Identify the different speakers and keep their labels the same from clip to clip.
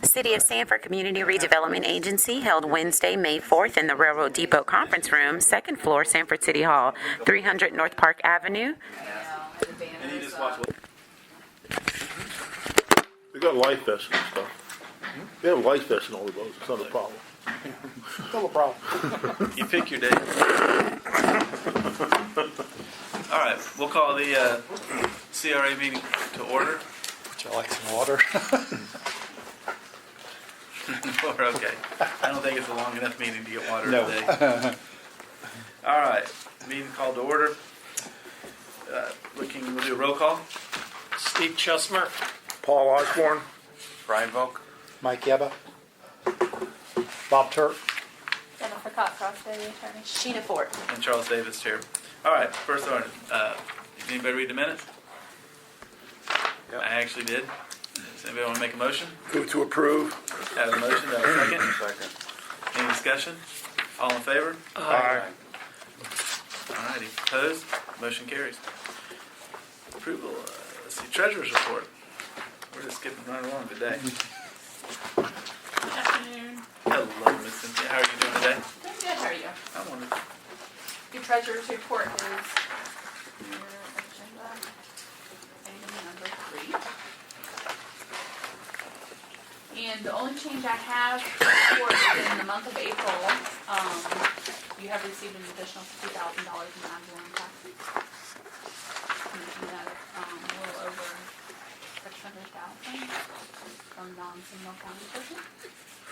Speaker 1: City of Sanford Community Redevelopment Agency held Wednesday, May 4th in the Railroad Depot Conference Room, second floor, Sanford City Hall, 300 North Park Avenue.
Speaker 2: We got life vests and stuff. We have life vests in all the boats. It's not a problem.
Speaker 3: Still a problem.
Speaker 4: You pick your day. All right, we'll call the CRA meeting to order.
Speaker 3: Would you like some water?
Speaker 4: We're okay. I don't think it's a long enough meeting to get water
Speaker 3: No.
Speaker 4: today. All right, meeting called to order. We'll do a roll call.
Speaker 5: Steve Chusmer.
Speaker 2: Paul Osborne.
Speaker 5: Brian Volk.
Speaker 3: Mike Yeba. Bob Turk.
Speaker 6: Jennifer Cockcroft, Deputy Attorney.
Speaker 1: Sheena Fort.
Speaker 4: And Charles Davis here. All right, first order. Did anybody read the minutes?
Speaker 5: Yep.
Speaker 4: I actually did. Does anybody want to make a motion?
Speaker 2: Move to approve.
Speaker 4: Have a motion, do I have a second?
Speaker 5: Second.
Speaker 4: Any discussion? All in favor?
Speaker 2: Aye.
Speaker 4: All righty. Opposed? Motion carries. Approval, let's see, treasurer's report. We're just skipping right along today.
Speaker 6: Good afternoon.
Speaker 4: Hello, Miss Cynthia. How are you doing today?
Speaker 6: Doing good, how are you?
Speaker 4: I'm wonderful.
Speaker 6: Your treasurer's report is your agenda, item number 3. And the only change I have for in the month of April, you have received an additional $50,000 in ad valorem taxes. Making that a little over $600,000 from non-Seminole County person.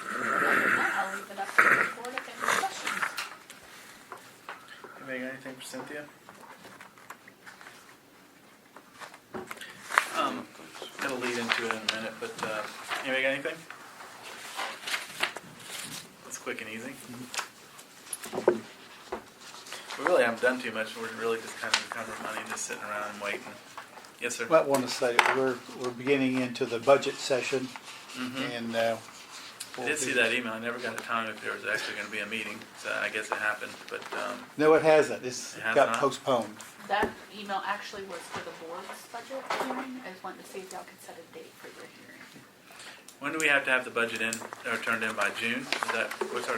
Speaker 6: Other than that, I'll leave it up to the board if any questions.
Speaker 4: Anybody got anything for Cynthia? It'll lead into it in a minute, but anybody got anything? That's quick and easy. We really haven't done too much. We're really just kind of recovering money and just sitting around and waiting. Yes, sir.
Speaker 3: Might want to say we're beginning into the budget session, and
Speaker 4: I did see that email. I never got a time if there was actually going to be a meeting, so I guess it happened. But
Speaker 3: No, it hasn't.
Speaker 4: It has
Speaker 3: Got
Speaker 4: not?
Speaker 3: postponed.
Speaker 6: That email actually was for the board's budget hearing. I just wanted to see if y'all could set a date for your hearing.
Speaker 4: when do we have to have the budget in or turned in by June? Is that what's our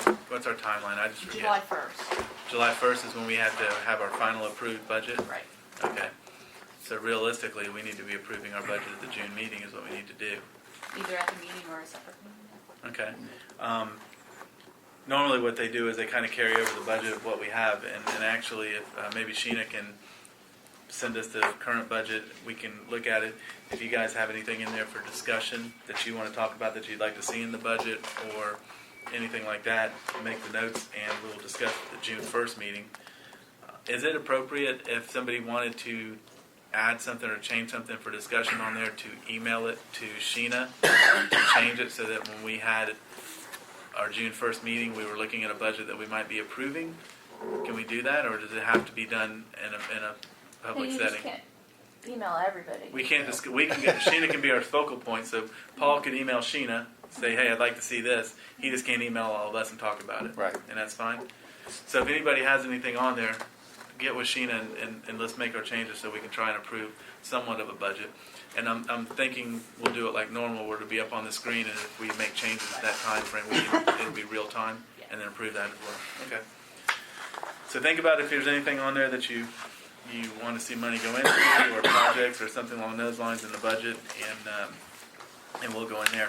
Speaker 4: timeline? I just
Speaker 6: July
Speaker 4: forget.
Speaker 6: 1st.
Speaker 4: July 1st is when we have to have our final approved budget.
Speaker 6: Right.
Speaker 4: Okay. So realistically, we need to be approving our budget at the June meeting is what we need to do.
Speaker 6: Either at the meeting or a separate meeting.
Speaker 4: Okay. Normally what they do is they kind of carry over the budget of what we have, and actually if maybe Sheena can send us the current budget, we can look at it. If you guys have anything in there for discussion that you want to talk about that you'd like to see in the budget or anything like that, make the notes and we'll discuss at the June 1st meeting. Is it appropriate if somebody wanted to add something or change something for discussion on there to email it to Sheena and change it so that when we had our June 1st meeting, we were looking at a budget that we might be approving? Can we do that, or does it have to be done in a public
Speaker 6: You
Speaker 4: setting?
Speaker 6: just can't email everybody.
Speaker 4: We can't just, Sheena can be our focal point, so Paul could email Sheena, say, hey, I'd like to see this. He just can't email all of us and talk about it.
Speaker 3: Right.
Speaker 4: And that's fine. So if anybody has anything on there, get with Sheena and let's make our changes so we can try and approve somewhat of a budget. And I'm thinking we'll do it like normal, where it'll be up on the screen, and if we make changes at that time frame, it'll be real time, and then approve that as well. Okay. So think about if there's anything on there that you want to see money go into, or projects, or something along those lines in the budget, and we'll go in there.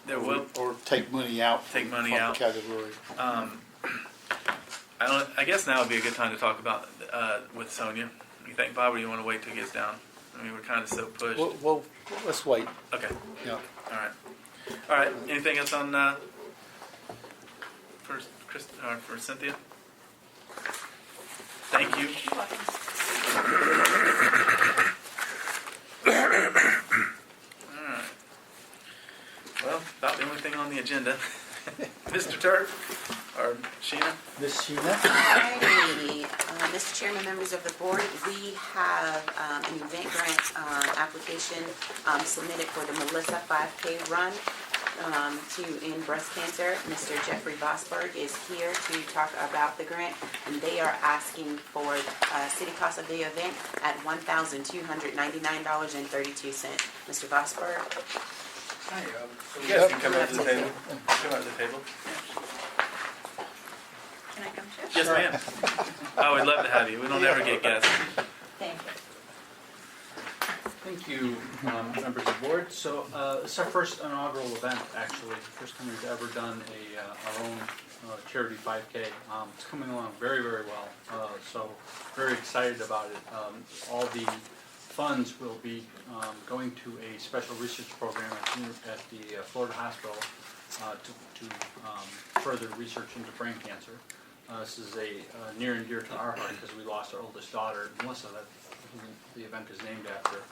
Speaker 4: There will
Speaker 3: Or take money out.
Speaker 4: Take money
Speaker 3: from
Speaker 4: out.
Speaker 3: Category.
Speaker 4: I guess now would be a good time to talk about with Sonia. You think, Bob, or you want to wait till it gets down? I mean, we're kind of so pushed.
Speaker 3: Well, let's wait.
Speaker 4: Okay.
Speaker 3: Yeah.
Speaker 4: All right. Anything else on for Cynthia? Thank you.
Speaker 6: You're welcome.
Speaker 4: All right. Well, about the only thing on the agenda. Mr. Turk or Sheena?
Speaker 3: Miss Sheena?
Speaker 1: Alrighty, Mr. Chairman, members of the board, we have an event grant application submitted for the Melissa 5K run to end breast cancer. Mr. Jeffrey Vosberg is here to talk about the grant, and they are asking for city cost of the event at $1,299.32. Mr. Vosberg?
Speaker 7: Hi,
Speaker 4: You guys can come up to the table. Come up to the table.
Speaker 1: Can I come too?
Speaker 4: Yes, ma'am. Oh, we'd love to have you. We don't ever get guests.
Speaker 1: Thank you.
Speaker 7: Thank you, members of the board. So it's our first inaugural event, actually. First time we've ever done our own charity 5K. It's coming along very, very well. So very excited about it. All the funds will be going to a special research program at the Florida Hospital to further research into brain cancer. This is a near and dear to our heart because we lost our oldest daughter, Melissa, that the event is named after.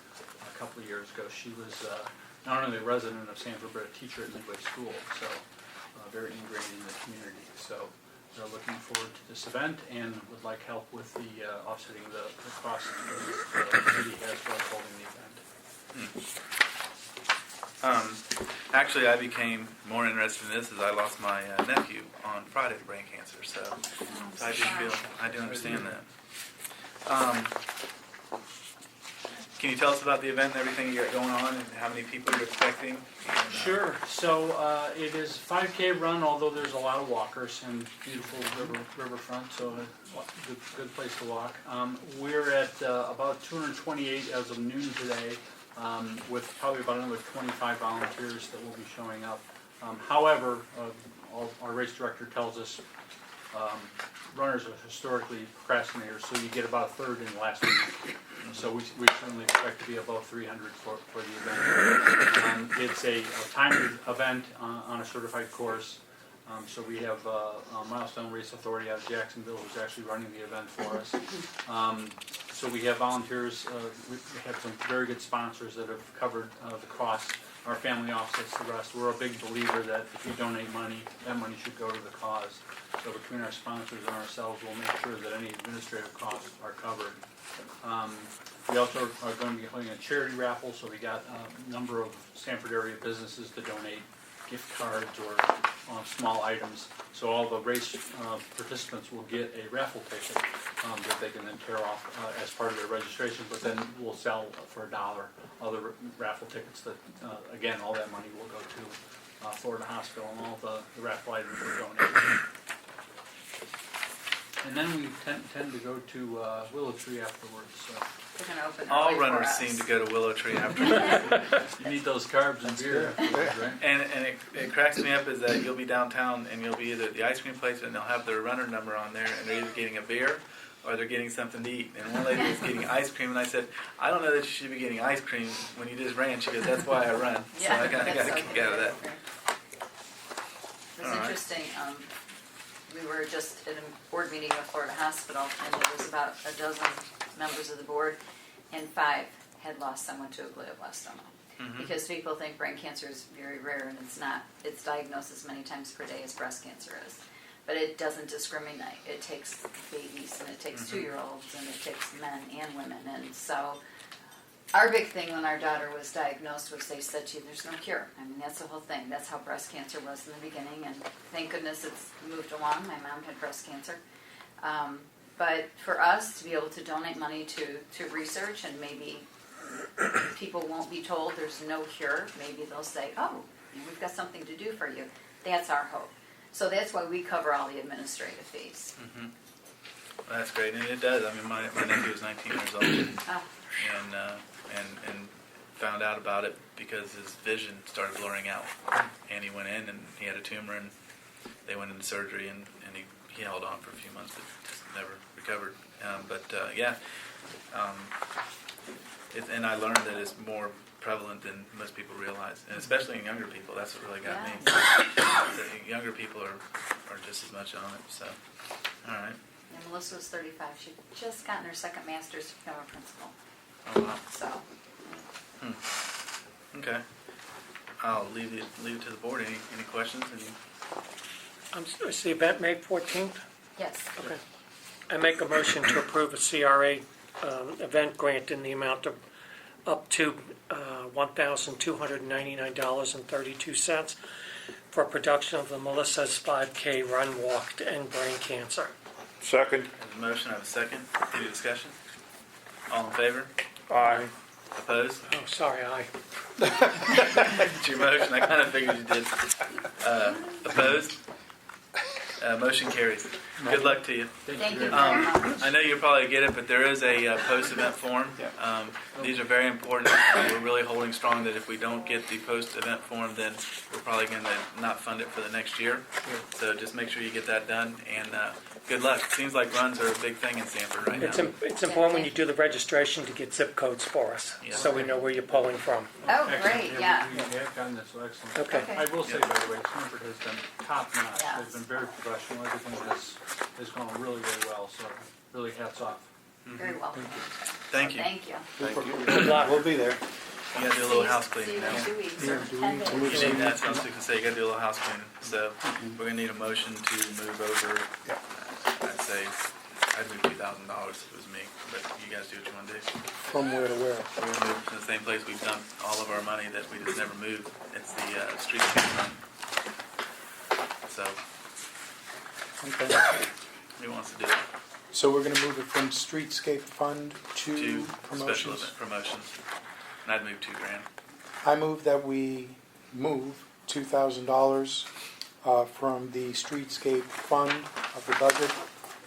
Speaker 7: A couple of years ago, she was not only a resident of Sanford, but a teacher at Midway School, so very ingrained in the community. So they're looking forward to this event and would like help with the offsetting the costs the city has for us holding the event.
Speaker 4: Actually, I became more interested in this as I lost my nephew on Friday to brain cancer. So I do understand that. Can you tell us about the event and everything you got going on and how many people you're expecting? And,
Speaker 7: Sure. So it is 5K run, although there's a lot of walkers and beautiful riverfront, so a good place to walk. We're at about 228 as of noon today, with probably about another 25 volunteers that will be showing up. However, our race director tells us runners are historically procrastinators, so you get about a third in the last week. So we certainly expect to be above 300 for the event. It's a timed event on a certified course. So we have a Milestone Race Authority out of Jacksonville who's actually running the event for us. So we have volunteers, we have some very good sponsors that have covered the cost. Our family offsets the rest. We're a big believer that if you donate money, that money should go to the cause. So between our sponsors and ourselves, we'll make sure that any administrative costs are covered. We also are going to be holding a charity raffle, so we got a number of Sanford area businesses to donate gift cards or small items. So all the race participants will get a raffle ticket that they can then tear off as part of their registration, but then we'll sell for $1 other raffle tickets that, again, all that money will go to Florida Hospital and all the raffle items are donated. And then we tend to go to Willow Tree afterwards. So
Speaker 1: We're gonna open
Speaker 4: all
Speaker 1: early for
Speaker 4: runners
Speaker 1: us.
Speaker 4: seem to go to Willow Tree after.
Speaker 7: you need those carbs and beer afterwards, right?
Speaker 4: And it cracks me up is that you'll be downtown and you'll be either at the ice cream place and they'll have their runner number on there and they're either getting a beer or they're getting something to eat. And one lady was getting ice cream and I said, I don't know that you should be getting ice cream when you just ran. She goes, that's why I run. So I got a kick out of that.
Speaker 1: It was
Speaker 4: All right.
Speaker 1: interesting, we were just at a board meeting with Florida Hospital, and there was about a dozen members of the board, and 5 had lost someone to a glioblastoma. Because people think brain cancer is very rare, and it's not. It's diagnosed as many times per day as breast cancer is. But it doesn't discriminate. It takes babies, and it takes 2-year-olds, and it takes men and women. And so our big thing when our daughter was diagnosed was they said to you, there's no cure. I mean, that's the whole thing. That's how breast cancer was in the beginning, and thank goodness it's moved along. My mom had breast cancer. But for us to be able to donate money to research, and maybe people won't be told there's no cure, maybe they'll say, oh, we've got something to do for you. That's our hope. So that's why we cover all the administrative fees.
Speaker 4: Well, that's great, and it does. I mean, my nephew was 19 years old,
Speaker 1: Oh,
Speaker 4: and found out about it because his vision started blurring out, and he went in and he had a tumor, and they went into surgery, and he held on for a few months, but just never recovered. And I learned that it's more prevalent than most people realize, and especially in younger people. That's what really got me. The younger people are just as much on it. So, all right.
Speaker 1: and Melissa was 35. She'd just gotten her second master's to become a principal.
Speaker 4: Oh wow.
Speaker 1: So,
Speaker 4: Okay. I'll leave it to the board. Any questions?
Speaker 5: Is the event May 14th?
Speaker 1: yes.
Speaker 5: Okay. I make a motion to approve a CRA event grant in the amount of up to $1,299.32 for production of the Melissa's 5K Run, Walk, to End Brain Cancer.
Speaker 2: Second.
Speaker 4: I have a motion. I have a second. Any discussion? All in favor?
Speaker 2: Aye.
Speaker 4: Opposed?
Speaker 5: Oh, sorry, aye.
Speaker 4: It's your motion, I kind of figured you did. Opposed? Motion carries. Good luck to you.
Speaker 6: Thank you very much.
Speaker 4: I know you'll probably get it, but there is a post-event form. These are very important. We're really holding strong that if we don't get the post-event form, then we're probably going to not fund it for the next year. So just make sure you get that done, and good luck. It seems like runs are a big thing in Sanford right now.
Speaker 5: It's important when you do the registration to get zip codes for us,
Speaker 4: Yeah.
Speaker 5: so we know where you're pulling from.
Speaker 6: Oh, great, yeah.
Speaker 7: We have gotten this, so excellent.
Speaker 5: Okay.
Speaker 6: Okay.
Speaker 7: I will say, by the way, Sanford has been top notch.
Speaker 6: Yes.
Speaker 7: They've been very professional. Everything has gone really, really well. So really hats off.
Speaker 6: Very welcome.
Speaker 4: Thank you.
Speaker 6: Thank you.
Speaker 5: Good luck.
Speaker 3: We'll be there.
Speaker 4: You gotta do a little house
Speaker 6: See
Speaker 4: cleaning
Speaker 6: you
Speaker 4: now.
Speaker 6: in 2 weeks
Speaker 3: Yeah,
Speaker 6: or
Speaker 3: do
Speaker 6: 10
Speaker 3: we-
Speaker 6: days.
Speaker 3: can we-
Speaker 4: You need that, so I was going to say, you gotta do a little house cleaning. So we're gonna need a motion to move over, I'd say, I'd move $2,000 if it was me, but you guys do what you wanna do.
Speaker 3: From where to where?
Speaker 4: We're gonna move to the same place we've done all of our money that we just never moved. It's the street fund. So,
Speaker 3: Okay.
Speaker 4: who wants to do it?
Speaker 8: So we're gonna move it from streetscape fund
Speaker 4: Two
Speaker 8: to
Speaker 4: special
Speaker 8: promotions?
Speaker 4: event promotions. And I'd move $2,000.
Speaker 8: I move that we move $2,000 from the streetscape fund of the budget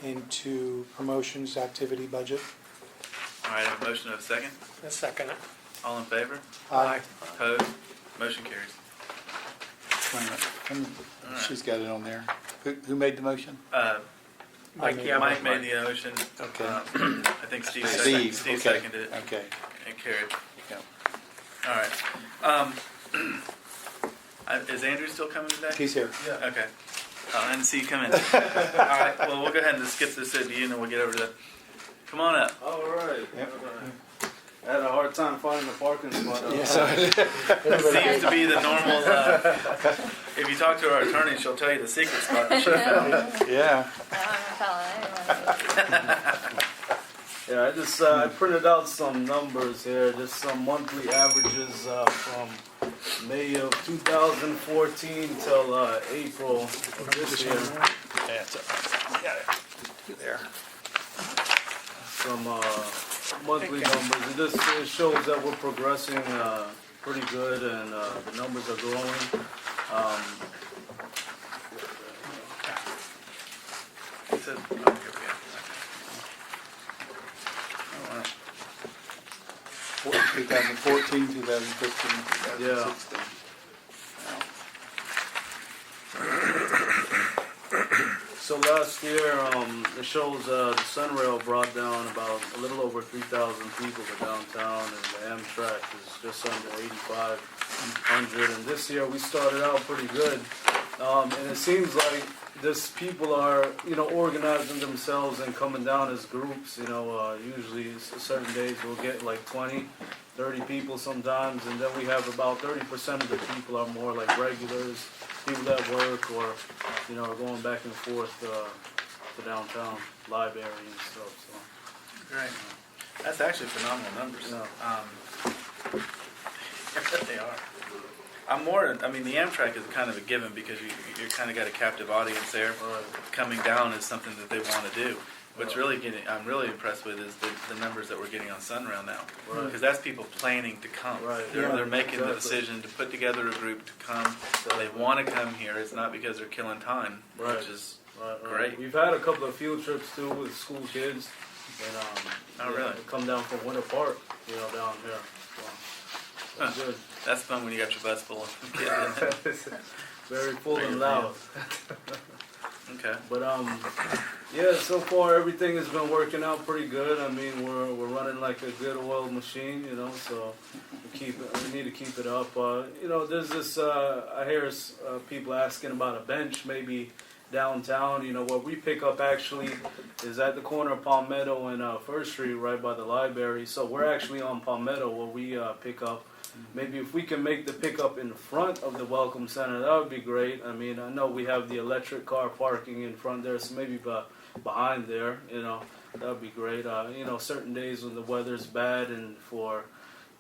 Speaker 8: into promotions activity budget.
Speaker 4: All right, I have a motion of a second.
Speaker 5: A second.
Speaker 4: All in favor?
Speaker 8: Aye.
Speaker 4: Opposed? Motion carries.
Speaker 3: Wait a minute.
Speaker 4: All right.
Speaker 3: She's got it on there. Who made the motion?
Speaker 5: Mike, yeah.
Speaker 4: Mike made the motion.
Speaker 8: Okay.
Speaker 4: I think Steve
Speaker 8: Steve,
Speaker 4: Steve
Speaker 8: okay.
Speaker 4: seconded it
Speaker 8: Okay.
Speaker 4: and carried.
Speaker 8: Yeah.
Speaker 4: All right. Is Andrew still coming today?
Speaker 3: He's here.
Speaker 4: Okay. I didn't see you come in. All right, well, we'll go ahead and just skip this to you, and then we'll get over to the, come on up.
Speaker 9: All right.
Speaker 3: Yep.
Speaker 9: I had a hard time finding a parking spot.
Speaker 4: It seems to be the normal, if you talk to our attorney, she'll tell you the secret spot that she found.
Speaker 3: Yeah.
Speaker 9: Yeah, I just I printed out some numbers here, just some monthly averages from May of 2014 till April of this year.
Speaker 3: That's all right. Got it. There.
Speaker 9: Some monthly numbers. It shows that we're progressing pretty good, and the numbers are growing.
Speaker 4: It's a- oh, here we go.
Speaker 3: 2014, 2015, 2016.
Speaker 9: So last year, it shows the Sunrail brought down about a little over 3,000 people to downtown, and the Amtrak is just under 8,500. And this year we started out pretty good, and it seems like this people are, organizing themselves and coming down as groups. Usually certain days we'll get like 20, 30 people sometimes, and then we have about 30% of the people are more like regulars, people that work or, are going back and forth to downtown library and stuff.
Speaker 4: Great. That's actually phenomenal numbers.
Speaker 9: Yeah.
Speaker 4: They are. The Amtrak is kind of a given because you kind of got a captive audience there.
Speaker 9: Right.
Speaker 4: Coming down is something that they want to do. What's I'm really impressed with is the numbers that we're getting on Sunrail now.
Speaker 9: Right.
Speaker 4: Because that's people planning to come.
Speaker 9: Right.
Speaker 4: They're making the
Speaker 9: Exactly.
Speaker 4: decision to put together a group to come. They want to come here. It's not because they're killing time,
Speaker 9: Right.
Speaker 4: which is
Speaker 9: Right.
Speaker 4: Great.
Speaker 9: We've had a couple of field trips too with school kids, and
Speaker 4: Oh, really?
Speaker 9: they come down from Winter Park, down here. So, it's good.
Speaker 4: that's fun when you got your bus full of kids.
Speaker 9: Very full
Speaker 4: Very
Speaker 9: and loud.
Speaker 4: Okay.
Speaker 9: But yeah, so far everything has been working out pretty good. I mean, we're running like a good oiled machine, so we need to keep it up. There's this I hear people asking about a bench maybe downtown. What we pick up actually is at the corner of Palmetto and First Street, right by the library. So we're actually on Palmetto where we pick up. Maybe if we can make the pickup in front of the Welcome Center, that would be great. I mean, I know we have the electric car parking in front there, so maybe behind there, that would be great. Certain days when the weather's bad and for,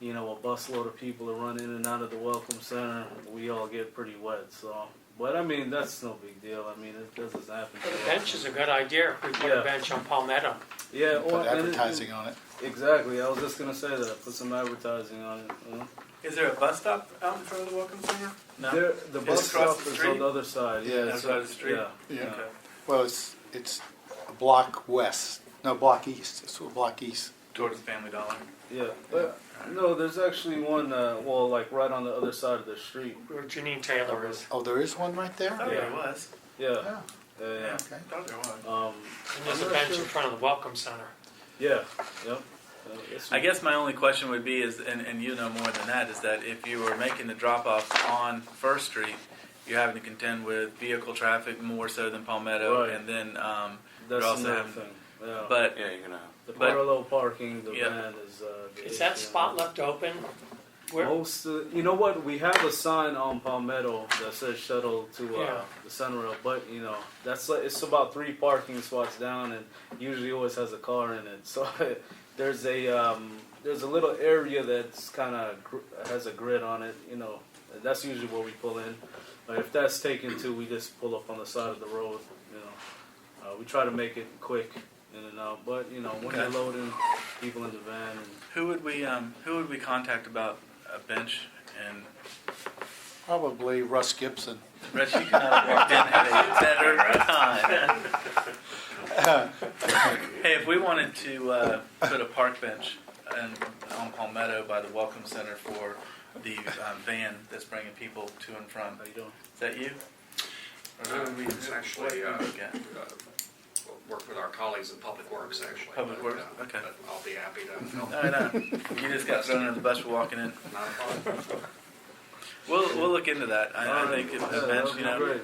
Speaker 9: you know, a busload of people to run in and out of the Welcome Center, we all get pretty wet, so. But I mean, that's no big deal. I mean, it doesn't happen.
Speaker 5: The
Speaker 9: too
Speaker 5: bench is a good idea. We put
Speaker 9: Yeah.
Speaker 5: a bench on Palmetto.
Speaker 9: often. Yeah, well,
Speaker 3: Put advertising on it.
Speaker 9: Exactly. I was just gonna say that. Put some advertising on it. You know?
Speaker 4: Is there a bus stop out in front of the Welcome Center? No.
Speaker 9: The
Speaker 4: It's
Speaker 9: bus
Speaker 4: across
Speaker 9: stop
Speaker 4: the
Speaker 9: is
Speaker 4: street?
Speaker 9: on the other side. Yeah,
Speaker 4: Other side of the street?
Speaker 9: Yeah.
Speaker 3: Yeah.
Speaker 4: Okay.
Speaker 3: Well, it's a block west, no, block east, it's a block east.
Speaker 4: Towards Family Dollar.
Speaker 9: Yeah. But, no, there's actually one. Well, like right on the other side of the street.
Speaker 5: Where Janine Taylor is.
Speaker 3: Oh, there is one right
Speaker 4: I
Speaker 3: there?
Speaker 4: thought there was.
Speaker 9: Yeah.
Speaker 3: Yeah.
Speaker 9: Yeah.
Speaker 4: Yeah,
Speaker 3: Okay.
Speaker 4: I thought there was.
Speaker 5: And there's
Speaker 9: I'm
Speaker 5: a
Speaker 9: not
Speaker 5: bench
Speaker 9: sure.
Speaker 5: in front of the Welcome Center.
Speaker 9: Yeah. Yep. It's-
Speaker 4: I guess my only question would be is, and you know more than that, is that if you were making the drop-offs on First Street, you're having to contend with vehicle traffic more so than Palmetto,
Speaker 9: Right.
Speaker 4: and then
Speaker 9: that's
Speaker 4: also
Speaker 9: another
Speaker 4: have-
Speaker 9: thing. Yeah.
Speaker 4: but
Speaker 10: Yeah, you're gonna.
Speaker 9: the
Speaker 4: but-
Speaker 9: parallel parking, the
Speaker 4: Yeah.
Speaker 9: van is. The
Speaker 5: Is that
Speaker 9: issue.
Speaker 5: spot left open? Where,
Speaker 9: Most, you know what? We have a sign on Palmetto that says shuttle to
Speaker 5: Yeah.
Speaker 9: the Sunrail, but you know that's like, it's about 3 parking spots down, and usually always has a car in it. So there's a little area that's kind of has a grid on it. You know, that's usually where we pull in. But if that's taken too, we just pull up on the side of the road. You know, we try to make it quick in and out. But you know, when
Speaker 4: Okay.
Speaker 9: you're loading people in the van, and
Speaker 4: who would we contact about a bench? And
Speaker 3: Probably Russ Gibson.
Speaker 4: Rich, you could have walked in at a better time. Hey, if we wanted to put a park bench on Palmetto by the Welcome Center for the van that's bringing people to and from,
Speaker 9: how you doing?
Speaker 4: is that you? Or who would we
Speaker 10: It's actually,
Speaker 4: what would we look at?
Speaker 10: We'll work with our colleagues in Public Works, actually.
Speaker 4: Public Works, okay.
Speaker 10: But I'll be happy to help.
Speaker 4: I know. You just got thrown under the bus for walking in.
Speaker 10: Not a problem.
Speaker 4: We'll look into that. I think if
Speaker 9: Yeah,
Speaker 4: a bench,
Speaker 9: that'd
Speaker 4: you
Speaker 9: be
Speaker 4: know,
Speaker 9: great.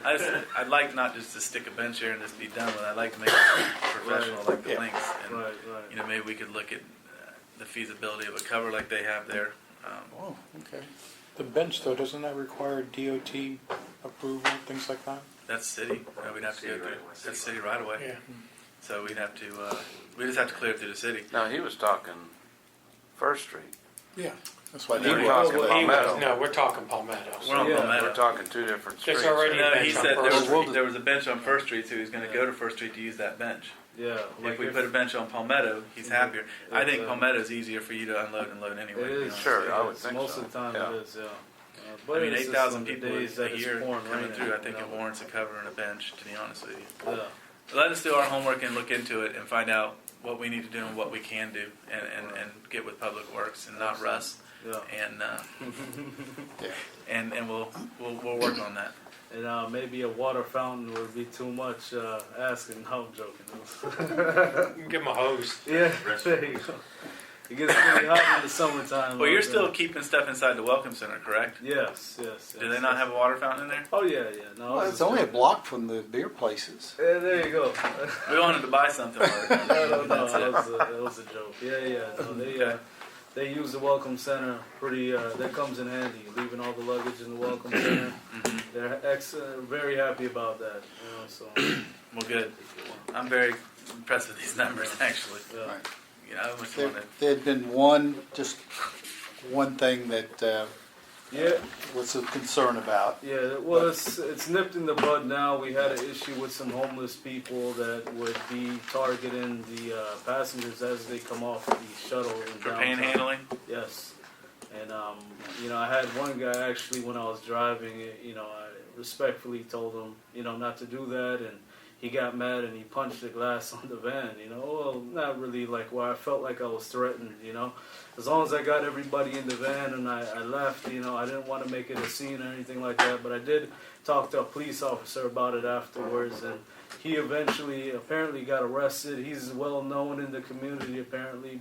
Speaker 4: I'd like not just to stick a bench here and just be done with it. I'd like to make it professional, like the
Speaker 3: Yeah.
Speaker 4: links. And,
Speaker 9: Right,
Speaker 4: you know, maybe we could look at the feasibility of a cover like they have there.
Speaker 3: Oh, okay.
Speaker 8: The bench though, doesn't that require DOT approval, things like that?
Speaker 4: That's city. We'd have to go
Speaker 10: City
Speaker 4: through.
Speaker 10: right away.
Speaker 4: That's city right away.
Speaker 5: Yeah.
Speaker 4: So we'd have to. We just have to clear it through the city.
Speaker 10: No, he was talking First Street.
Speaker 3: Yeah, that's why
Speaker 10: We're
Speaker 3: they
Speaker 10: talking
Speaker 3: were.
Speaker 10: Palmetto.
Speaker 5: No, we're talking Palmetto.
Speaker 4: We're on
Speaker 9: Yeah.
Speaker 4: Palmetto.
Speaker 10: We're talking 2 different
Speaker 5: There's
Speaker 10: streets.
Speaker 5: already-
Speaker 4: No, he
Speaker 5: bench on
Speaker 4: said
Speaker 5: First
Speaker 4: there was a bench on First Street, so he was going to go to First Street to use that bench.
Speaker 9: yeah.
Speaker 4: If we put a bench on Palmetto, he's happier. I think
Speaker 9: It's,
Speaker 4: Palmetto's easier for you to unload and load anyway.
Speaker 9: It
Speaker 4: to be
Speaker 9: is.
Speaker 4: honest.
Speaker 10: Sure, I would
Speaker 9: It's
Speaker 10: think
Speaker 9: most
Speaker 10: so.
Speaker 9: of the time
Speaker 10: Yeah.
Speaker 9: it is, yeah.
Speaker 4: I
Speaker 9: But
Speaker 4: mean,
Speaker 9: it's just
Speaker 4: 8,000
Speaker 9: on the
Speaker 4: people
Speaker 9: days that
Speaker 4: a
Speaker 9: it's
Speaker 4: year
Speaker 9: pouring
Speaker 4: coming
Speaker 9: rain,
Speaker 4: through. I
Speaker 9: you
Speaker 4: think it
Speaker 9: know.
Speaker 4: warrants a cover and a bench, to be honest with you.
Speaker 9: Yeah.
Speaker 4: Let us do our homework and look into it and find out what we need to do and what we can do and get with Public Works and not Russ.
Speaker 9: Yeah.
Speaker 4: And we'll work on that.
Speaker 9: And maybe a water fountain would be too much asking. No, I'm joking.
Speaker 5: Give them a hose.
Speaker 9: Yeah, there you go. It gets pretty hot in the summertime.
Speaker 4: Well, you're
Speaker 9: though,
Speaker 4: still
Speaker 9: yeah.
Speaker 4: keeping stuff inside the Welcome Center, correct?
Speaker 9: Yes.
Speaker 4: Do they not have a water fountain in there?
Speaker 9: Oh yeah. No,
Speaker 3: Well, it's only a block from the beer places.
Speaker 9: Yeah, there you go.
Speaker 4: We wanted to buy something.
Speaker 9: No,
Speaker 4: That's it.
Speaker 9: that was a joke. Yeah. No, they use the Welcome Center pretty. That comes in handy. Leaving all the luggage in the Welcome Center. They're very happy about that. You know, so
Speaker 4: Well, good. I'm very impressed with these numbers, actually.
Speaker 9: yeah.
Speaker 3: Right.
Speaker 4: You know, I almost
Speaker 3: There
Speaker 4: wanted.
Speaker 3: there had been one thing that
Speaker 9: Yeah.
Speaker 3: was of concern about.
Speaker 9: Yeah, well, it's nipped in the bud now. We had an issue with some homeless people that would be targeting the passengers as they come off the shuttle in
Speaker 4: For
Speaker 9: downtown.
Speaker 4: panhandling?
Speaker 9: Yes, and I had one guy actually when I was driving. I respectfully told him, not to do that, and he got mad and he punched the glass on the van. Well, not really like where I felt like I was threatened. As long as I got everybody in the van and I left, I didn't want to make it a scene or anything like that. But I did talk to a police officer about it afterwards, and he eventually apparently got arrested. He's well known in the community apparently,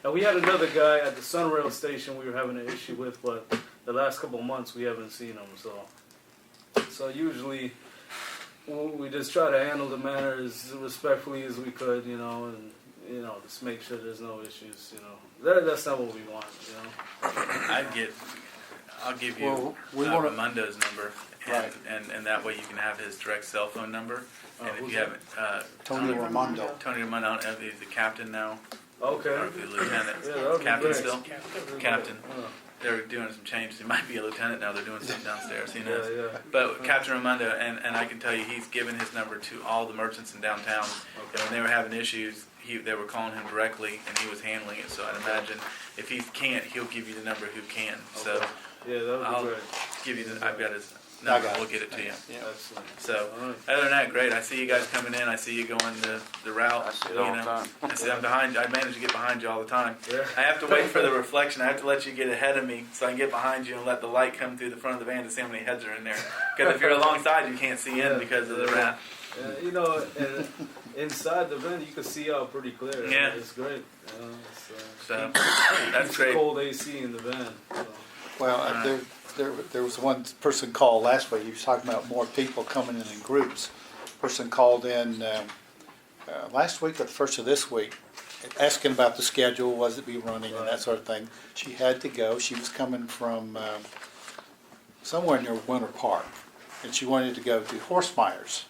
Speaker 9: and we had another guy at the Sunrail station we were having an issue with, but the last couple of months we haven't seen him. So usually we just try to handle the matter as respectfully as we could, and just make sure there's no issues. That's not what we want.
Speaker 4: I'll give you
Speaker 3: Well, we wanna-
Speaker 4: Raimundo's number,
Speaker 3: Right.
Speaker 4: and that way you can have his direct cell phone number. And if
Speaker 9: who's
Speaker 4: you haven't,
Speaker 3: Tony Raimondo.
Speaker 4: Tony Raimondo, I don't know if he's the captain now.
Speaker 9: Okay.
Speaker 4: or if he's a lieutenant.
Speaker 9: Yeah, that would be
Speaker 4: Captain
Speaker 9: great.
Speaker 4: still?
Speaker 5: Captain.
Speaker 4: Captain.
Speaker 9: Oh,
Speaker 4: They're doing some changes. He might be a lieutenant now. They're doing something downstairs. Who
Speaker 9: yeah,
Speaker 4: knows?
Speaker 9: yeah.
Speaker 4: But Captain Raimondo, and I can tell you, he's given his number to all the merchants in downtown. And when they were having issues, they were calling him directly, and he was handling it. So I'd imagine if he can't, he'll give you the number who can. So
Speaker 9: Okay. Yeah, that would
Speaker 4: I'll
Speaker 9: be great.
Speaker 4: give you the. I've got his
Speaker 3: I
Speaker 4: number.
Speaker 3: got it.
Speaker 4: We'll get it to you.
Speaker 9: Excellent.
Speaker 4: So
Speaker 9: All right.
Speaker 4: other than that, great. I see you guys coming in. I see you going the route.
Speaker 11: I see it
Speaker 4: you
Speaker 11: all the
Speaker 4: know.
Speaker 11: time.
Speaker 4: I see I'm behind. I manage to get behind you all the time.
Speaker 9: Yeah.
Speaker 4: I have to wait for the reflection. I have to let you get ahead of me so I can get behind you and let the light come through the front of the van to see how many heads are in there. Because if you're alongside, you can't see in because of the wrap.
Speaker 9: Yeah, you know, and inside the van you can see out pretty clear.
Speaker 4: Yeah.
Speaker 9: It's great. It's,
Speaker 4: So that's
Speaker 9: it's
Speaker 4: great.
Speaker 9: cold AC in the van. So.
Speaker 3: Well,
Speaker 4: Alright.
Speaker 3: there was one person called last week, he was talking about more people coming in groups. Person called in last week or the first of this week, asking about the schedule, was it be running and that sort of thing. She had to go, she was coming from somewhere near Winter Park, and she wanted to go to Horsemeyer's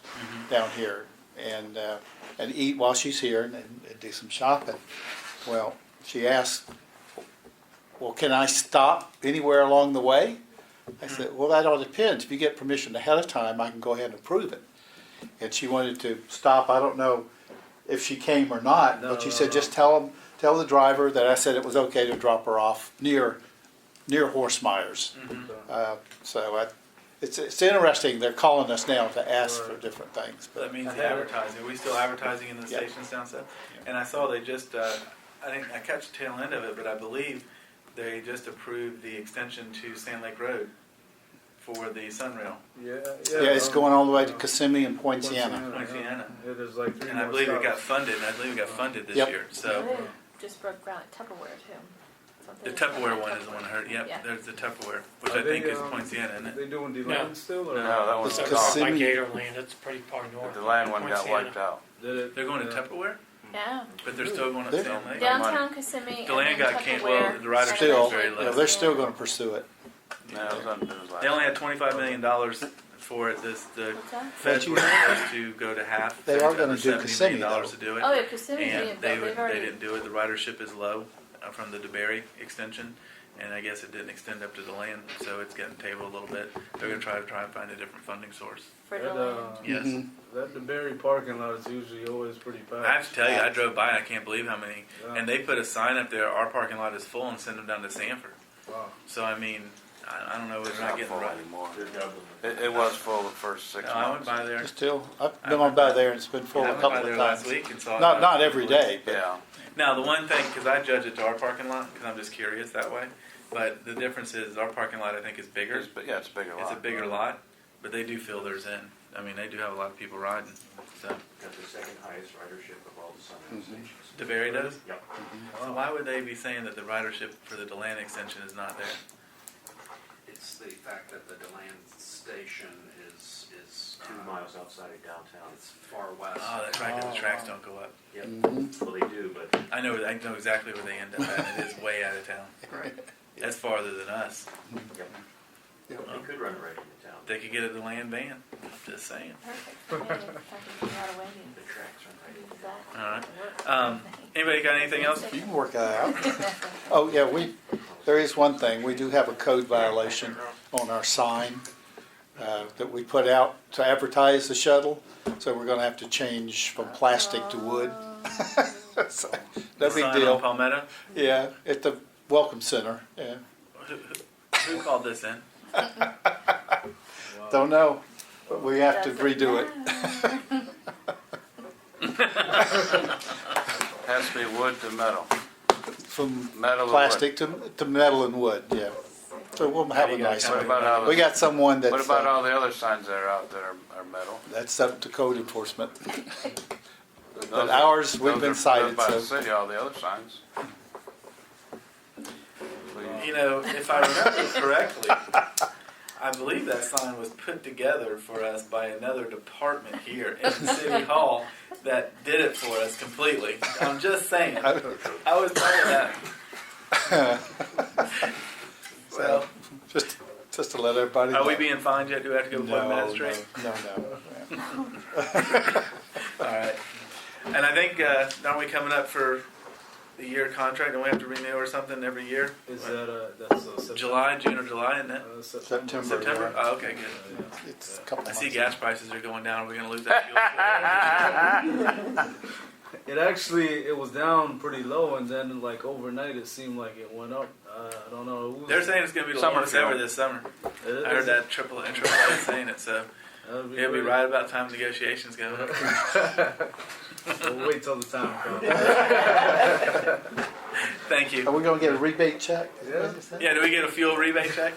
Speaker 3: down here and eat while she's here and do some shopping. Well, she asked, well, can I stop anywhere along the way? I said, well, that all depends. If you get permission ahead of time, I can go ahead and approve it. And she wanted to stop. I don't know if she came or not, but she said, just tell the driver that I said it was okay to drop her off near Horsemeyer's. It's interesting. They're calling us now to ask for different things.
Speaker 4: So that
Speaker 3: But
Speaker 4: means the advertising. Are we still advertising in the
Speaker 3: Yeah.
Speaker 4: stations down south? And I saw they just, I think, I catch the tail end of it, but I believe they just approved the extension to Sand Lake Road for the Sunrail.
Speaker 9: Yeah,
Speaker 3: yeah, it's going all the way to Kissimmee and Poinciana.
Speaker 4: Poinciana.
Speaker 9: Yeah, there's like 3
Speaker 4: And I
Speaker 9: more
Speaker 4: believe it
Speaker 9: stops.
Speaker 4: got funded, and I believe it got funded this
Speaker 3: Yep.
Speaker 4: year. So
Speaker 6: They just broke ground at Tupperware too.
Speaker 4: the
Speaker 6: Something
Speaker 4: Tupperware one is the one I heard. Yep,
Speaker 6: Yeah.
Speaker 4: there's the Tupperware, which
Speaker 9: Are
Speaker 4: I think
Speaker 9: they,
Speaker 4: is Poinciana, isn't it?
Speaker 9: They doing the
Speaker 5: No.
Speaker 9: land still or?
Speaker 11: No, that one's
Speaker 3: It's
Speaker 5: So
Speaker 11: gone.
Speaker 3: Kissimmee.
Speaker 5: by Gatorland, it's pretty far north.
Speaker 11: The land one got
Speaker 5: Poinciana.
Speaker 11: wiped out.
Speaker 9: Did it?
Speaker 4: They're going to
Speaker 9: Yeah.
Speaker 4: Tupperware,
Speaker 6: Yeah.
Speaker 4: but they're still going to
Speaker 3: They're-
Speaker 4: Sand Lake.
Speaker 6: Downtown Kissimmee.
Speaker 4: The land
Speaker 6: and then
Speaker 4: got canceled.
Speaker 6: Tupperware,
Speaker 4: Well, the ridership
Speaker 6: and
Speaker 3: Still,
Speaker 4: was very
Speaker 6: eventually
Speaker 4: low.
Speaker 3: they're still going to pursue it.
Speaker 11: No, it was on, it was last.
Speaker 4: They only had $25 million for it. The
Speaker 6: What's that?
Speaker 4: feds
Speaker 3: you
Speaker 4: were supposed to go to half.
Speaker 3: They are gonna do
Speaker 4: $70
Speaker 3: Kissimmee,
Speaker 4: million
Speaker 3: though.
Speaker 4: to do it.
Speaker 6: Oh yeah, Kissimmee.
Speaker 4: And
Speaker 6: They've
Speaker 4: they
Speaker 6: already.
Speaker 4: didn't do it. The ridership is low from the DeBerry extension, and I guess it didn't extend up to the land, so it's getting tabled a little bit. They're going to try and find a different funding source.
Speaker 6: For
Speaker 9: That,
Speaker 6: Deland.
Speaker 4: Yes.
Speaker 9: That the Berry parking lot is usually always pretty packed.
Speaker 4: I have to tell you, I drove by and I can't believe how many.
Speaker 9: Yeah.
Speaker 4: And they put a sign up there, our parking lot is full, and send them down to Sanford.
Speaker 9: Wow.
Speaker 4: So, I mean, I don't know if
Speaker 11: It's
Speaker 4: they're not
Speaker 11: not
Speaker 4: getting
Speaker 11: full
Speaker 4: right.
Speaker 11: anymore. It was full the first 6
Speaker 4: No, I went
Speaker 11: months.
Speaker 4: by there.
Speaker 3: Still, I've been on by there and it's been full
Speaker 4: I
Speaker 3: a
Speaker 4: went
Speaker 3: couple
Speaker 4: by there
Speaker 3: of
Speaker 4: last
Speaker 3: times.
Speaker 4: week and saw it.
Speaker 3: Not every day, but
Speaker 11: Yeah.
Speaker 4: Now, the one thing, because I judge it to our parking lot, because I'm just curious that way, but the difference is our parking lot, I think, is bigger.
Speaker 11: It's, yeah, it's a bigger lot.
Speaker 4: It's a bigger lot, but they do fill theirs in. I mean, they do have a lot of people riding. So,
Speaker 10: Got the second highest ridership of all the Sunrail stations.
Speaker 4: DeBerry does?
Speaker 10: Yep.
Speaker 4: So why would they be saying that the ridership for the DeLand extension is not there?
Speaker 10: It's the fact that the DeLand station is
Speaker 12: 2 miles outside of downtown.
Speaker 10: It's far west.
Speaker 4: Oh, that's right, because the tracks don't go up.
Speaker 10: Yep.
Speaker 12: Well, they do, but
Speaker 4: I know exactly where they end up at. It is way out of town.
Speaker 10: Right.
Speaker 4: That's farther than us.
Speaker 12: yep. They could run it right into town.
Speaker 4: They could get a DeLand van. Just saying.
Speaker 6: Perfect. for me, if I can figure out a way
Speaker 12: The tracks run right into
Speaker 6: to do that.
Speaker 4: All right.
Speaker 6: Work.
Speaker 4: Anybody got anything else?
Speaker 3: you can work that out. Oh, yeah, there is one thing. We do have a code violation on our sign that we put out to advertise the shuttle. So we're going to have to change from plastic to wood. So, no big
Speaker 4: Sign on
Speaker 3: deal.
Speaker 4: Palmetto?
Speaker 3: Yeah, at the Welcome Center. Yeah.
Speaker 4: Who called this in?
Speaker 3: Don't know, but we have to
Speaker 6: Doesn't
Speaker 3: redo it.
Speaker 6: matter.
Speaker 11: Has to be wood to metal.
Speaker 3: From
Speaker 11: Metal or
Speaker 3: plastic to metal and wood, yeah. So we'll have a nice
Speaker 11: What
Speaker 3: one.
Speaker 11: about all
Speaker 3: We
Speaker 11: the,
Speaker 3: got someone that's,
Speaker 11: what about all the other signs that are out that are metal?
Speaker 3: that's up to code enforcement.
Speaker 11: Those
Speaker 3: But
Speaker 11: are-
Speaker 3: ours, we've
Speaker 11: those
Speaker 3: been
Speaker 11: are
Speaker 3: cited,
Speaker 11: By the
Speaker 3: so.
Speaker 11: city, all the other signs.
Speaker 4: You know, if I remember correctly, I believe that sign was put together for us by another department here in City Hall that did it for us completely. I'm just saying. I was part of that. So,
Speaker 3: Just to let everybody know.
Speaker 4: are we being fined yet? Do we have to go before the
Speaker 3: No,
Speaker 4: magistrate?
Speaker 3: no.
Speaker 4: All right. And I think, aren't we coming up for the year contract, and we have to renew or something every year?
Speaker 9: Is that, that's September?
Speaker 4: July, June or July, isn't it?
Speaker 3: September.
Speaker 4: September?
Speaker 3: yeah.
Speaker 4: Oh, okay, good.
Speaker 3: It's a couple
Speaker 4: I
Speaker 3: months.
Speaker 4: see gas prices are going down. We're gonna lose that fuel.
Speaker 9: It was down pretty low, and then like overnight, it seemed like it went up. I don't know. It was-
Speaker 4: They're saying it's gonna be the
Speaker 11: Summer
Speaker 4: lowest ever
Speaker 11: fuel.
Speaker 4: this summer.
Speaker 9: It
Speaker 4: I heard
Speaker 9: is-
Speaker 4: that triple A saying it, so
Speaker 9: that'd
Speaker 4: it'll be
Speaker 9: great.
Speaker 4: right about time negotiations go.
Speaker 9: We'll wait till the time comes.
Speaker 4: Thank you.
Speaker 3: Are we gonna get a rebate check? Is that what you said?
Speaker 4: Yeah, do we get a fuel rebate check?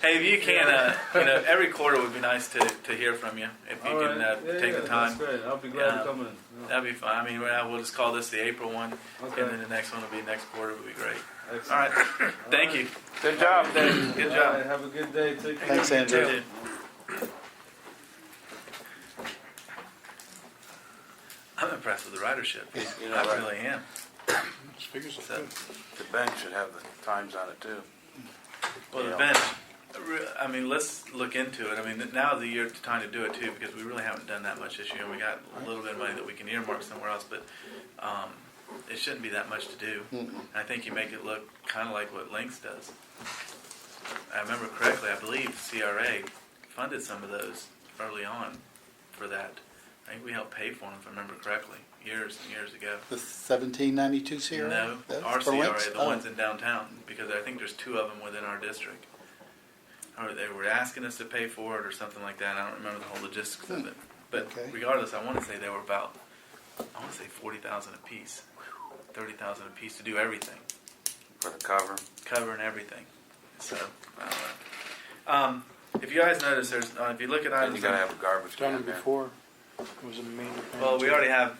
Speaker 4: Hey, if you can, every quarter would be nice to hear from you, if you
Speaker 9: All
Speaker 4: can
Speaker 9: right. Yeah,
Speaker 4: take
Speaker 9: yeah,
Speaker 4: the time.
Speaker 9: That's great. I'll be glad
Speaker 4: Yeah.
Speaker 9: to come in. Yeah.
Speaker 4: That'd be fine. I mean, we'll just call this the April one,
Speaker 9: Okay.
Speaker 4: and then the next one will be next quarter, would be great.
Speaker 9: Excellent.
Speaker 4: All right, thank you.
Speaker 11: Good job.
Speaker 4: Good
Speaker 9: All right,
Speaker 4: job.
Speaker 9: have a good day. Take care.
Speaker 3: Thanks, Andrew.
Speaker 4: You too. I'm impressed with the ridership.
Speaker 11: You know,
Speaker 4: I
Speaker 11: right.
Speaker 4: really am.
Speaker 8: Figures are
Speaker 4: So,
Speaker 8: good.
Speaker 11: The bench should have the times on it too.
Speaker 4: well, the
Speaker 11: Yeah.
Speaker 4: bench, I mean, let's look into it. I mean, now's the year time to do it too, because we really haven't done that much this year. We got a little bit of money that we can earmark somewhere else, but it shouldn't be that much to do. I think you make it look kind of like what Lynx does. I remember correctly, I believe CRA funded some of those early on for that. I think we helped pay for them, if I remember correctly, years and years ago.
Speaker 3: The 1792 CRA?
Speaker 4: No,
Speaker 3: That's
Speaker 4: our
Speaker 3: for
Speaker 4: CRA,
Speaker 3: Lynx?
Speaker 4: the
Speaker 3: Oh.
Speaker 4: ones in downtown, because I think there's 2 of them within our district. Or they were asking us to pay for it or something like that. I don't remember the whole logistics of it. But
Speaker 3: Okay.
Speaker 4: regardless, I want to say they were about, I want to say 40,000 apiece, 30,000 apiece to do everything,
Speaker 11: For the cover.
Speaker 4: covering everything. So, I don't know. If you guys notice, there's, if you look at
Speaker 11: And
Speaker 4: items.
Speaker 11: you gotta have a garbage
Speaker 8: Done
Speaker 11: can
Speaker 8: them
Speaker 11: there.
Speaker 8: before. It was a main.
Speaker 4: Well, we already have,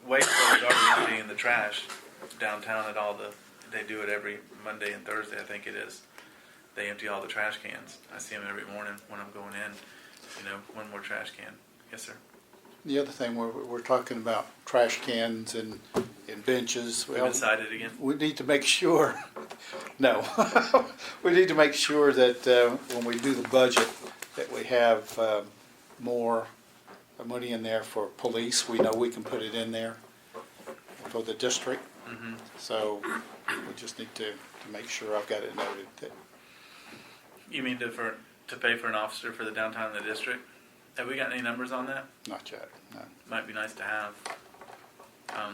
Speaker 4: wastewater is already emptying the trash downtown at all they do it every Monday and Thursday, I think it is. They empty all the trash cans. I see them every morning when I'm going in, one more trash can. Yes, sir.
Speaker 3: The other thing, we're talking about trash cans and benches.
Speaker 4: We've decided again.
Speaker 3: We need to make sure, no, we need to make sure that when we do the budget, that we have more money in there for police. We know we can put it in there for the district.
Speaker 4: Mm-hmm.
Speaker 3: So we just need to make sure I've got it noted that,
Speaker 4: You mean to pay for an officer for the downtown in the district? Have we got any numbers on that?
Speaker 3: not yet, no.
Speaker 4: Might be nice to have,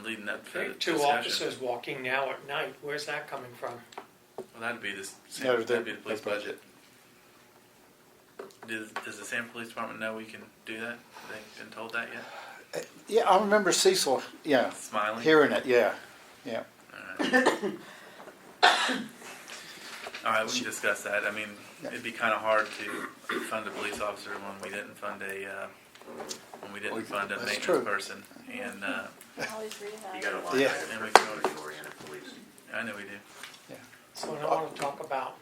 Speaker 4: leading up to the
Speaker 5: 2
Speaker 4: discussion.
Speaker 5: officers walking now at night, where's that coming from?
Speaker 4: Well, that'd be the
Speaker 3: No,
Speaker 4: that'd be the police
Speaker 3: the
Speaker 4: budget. Does the Sanford Police Department know we can do that? Have they been told that yet?
Speaker 3: Yeah, I remember Cecil,
Speaker 4: Smiling?
Speaker 3: hearing it, yeah.
Speaker 4: All right, we can discuss that. I mean, it'd be kind of hard to fund a police officer when we didn't fund a
Speaker 3: That's
Speaker 4: maintenance
Speaker 3: true.
Speaker 4: person. And
Speaker 6: I always read that.
Speaker 12: You got a line
Speaker 3: Yeah.
Speaker 12: item
Speaker 4: And we
Speaker 12: for
Speaker 4: can-
Speaker 12: utility-oriented police.
Speaker 4: I know we do.
Speaker 5: So I want to talk about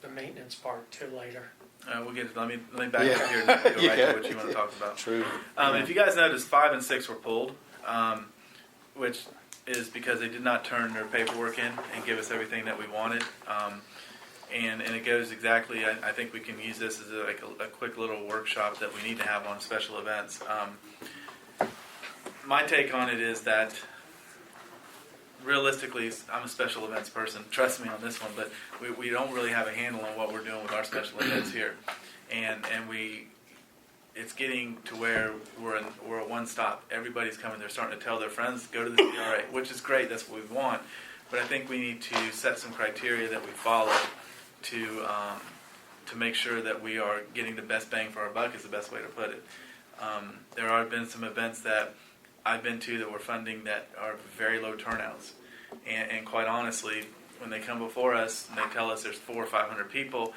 Speaker 5: the maintenance part too later.
Speaker 4: We'll get. Let me back
Speaker 3: Yeah.
Speaker 4: up here and go right
Speaker 3: Yeah.
Speaker 4: to what you want to talk about.
Speaker 3: True.
Speaker 4: If you guys noticed, 5 and 6 were pulled, which is because they did not turn their paperwork in and give us everything that we wanted. And it goes exactly, I think we can use this as a quick little workshop that we need to have on special events. My take on it is that realistically, I'm a special events person, trust me on this one, but we don't really have a handle on what we're doing with our special events here. And it's getting to where we're a one-stop. Everybody's coming. They're starting to tell their friends, go to the CRA, which is great. That's what we want. But I think we need to set some criteria that we follow to make sure that we are getting the best bang for our buck is the best way to put it. There have been some events that I've been to that we're funding that are very low turnouts. And quite honestly, when they come before us and they tell us there's 400 or 500 people,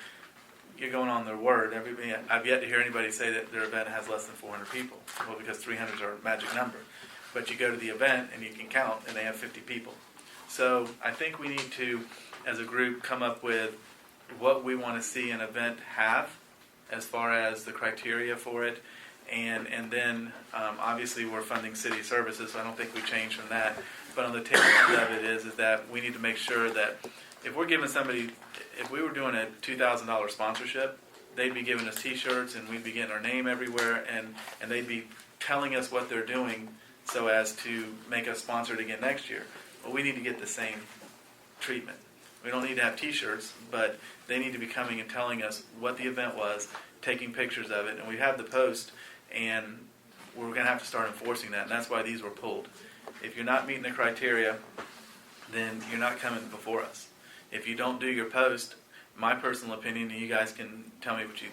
Speaker 4: you're going on their word. I've yet to hear anybody say that their event has less than 400 people. Well, because 300 is our magic number. But you go to the event and you can count and they have 50 people. So I think we need to, as a group, come up with what we want to see an event have as far as the criteria for it. And then, obviously, we're funding city services, so I don't think we change from that. But on the tail end of it is that we need to make sure that if we're giving somebody, if we were doing a $2,000 sponsorship, they'd be giving us T-shirts and we'd be getting our name everywhere, and they'd be telling us what they're doing so as to make us sponsored again next year. well, we need to get the same treatment. We don't need to have t-shirts, but they need to be coming and telling us what the event was, taking pictures of it, and we have the post, and we're going to have to start enforcing that, and that's why these were pulled. If you're not meeting the criteria, then you're not coming before us. If you don't do your post, my personal opinion, and you guys can tell me if you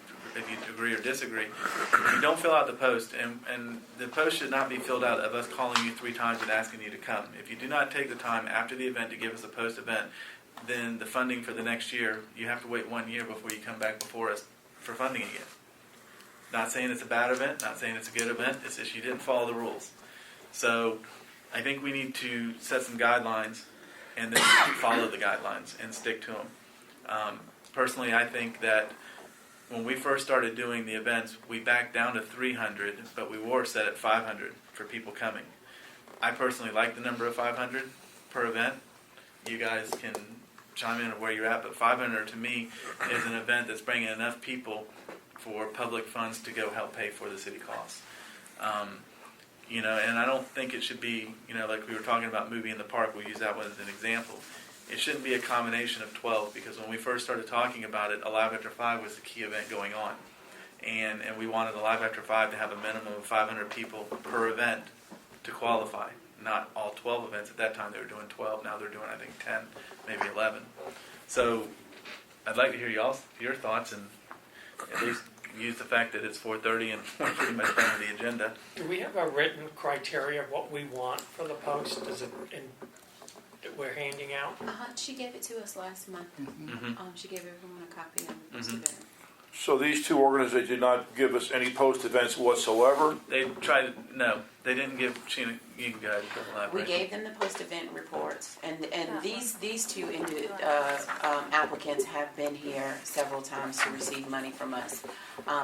Speaker 4: agree or disagree, if you don't fill out the post, and the post should not be filled out of us calling you 3 times and asking you to come. If you do not take the time after the event to give us a post-event, then the funding for the next year, you have to wait 1 year before you come back before us for funding again. Not saying it's a bad event, not saying it's a good event, it's just you didn't follow the rules. So I think we need to set some guidelines and then follow the guidelines and stick to them. Personally, I think that when we first started doing the events, we backed down to 300, but we were set at 500 for people coming. I personally like the number of 500 per event. You guys can chime in on where you're at, but 500 to me is an event that's bringing enough people for public funds to go help pay for the city costs. And I don't think it should be, like we were talking about movie in the park, we'll use that one as an example. It shouldn't be a combination of 12, because when we first started talking about it, Alive After 5 was the key event going on. And we wanted Alive After 5 to have a minimum of 500 people per event to qualify. Not all 12 events. At that time they were doing 12, now they're doing I think 10, maybe 11. So I'd like to hear your thoughts, and at least use the fact that it's 4:30 and we're pretty much done with the agenda.
Speaker 5: Do we have a written criteria of what we want for the post? Is it that we're handing out?
Speaker 1: She gave it to us last month.
Speaker 4: Mm-hmm.
Speaker 1: She gave everyone a copy of the post event.
Speaker 2: So these 2 organizations did not give us any post events whatsoever?
Speaker 4: They tried to, no, they didn't give Sheena, you can go ahead and elaborate.
Speaker 1: We gave them the post-event reports, and these 2 applicants have been here several times to receive money from us.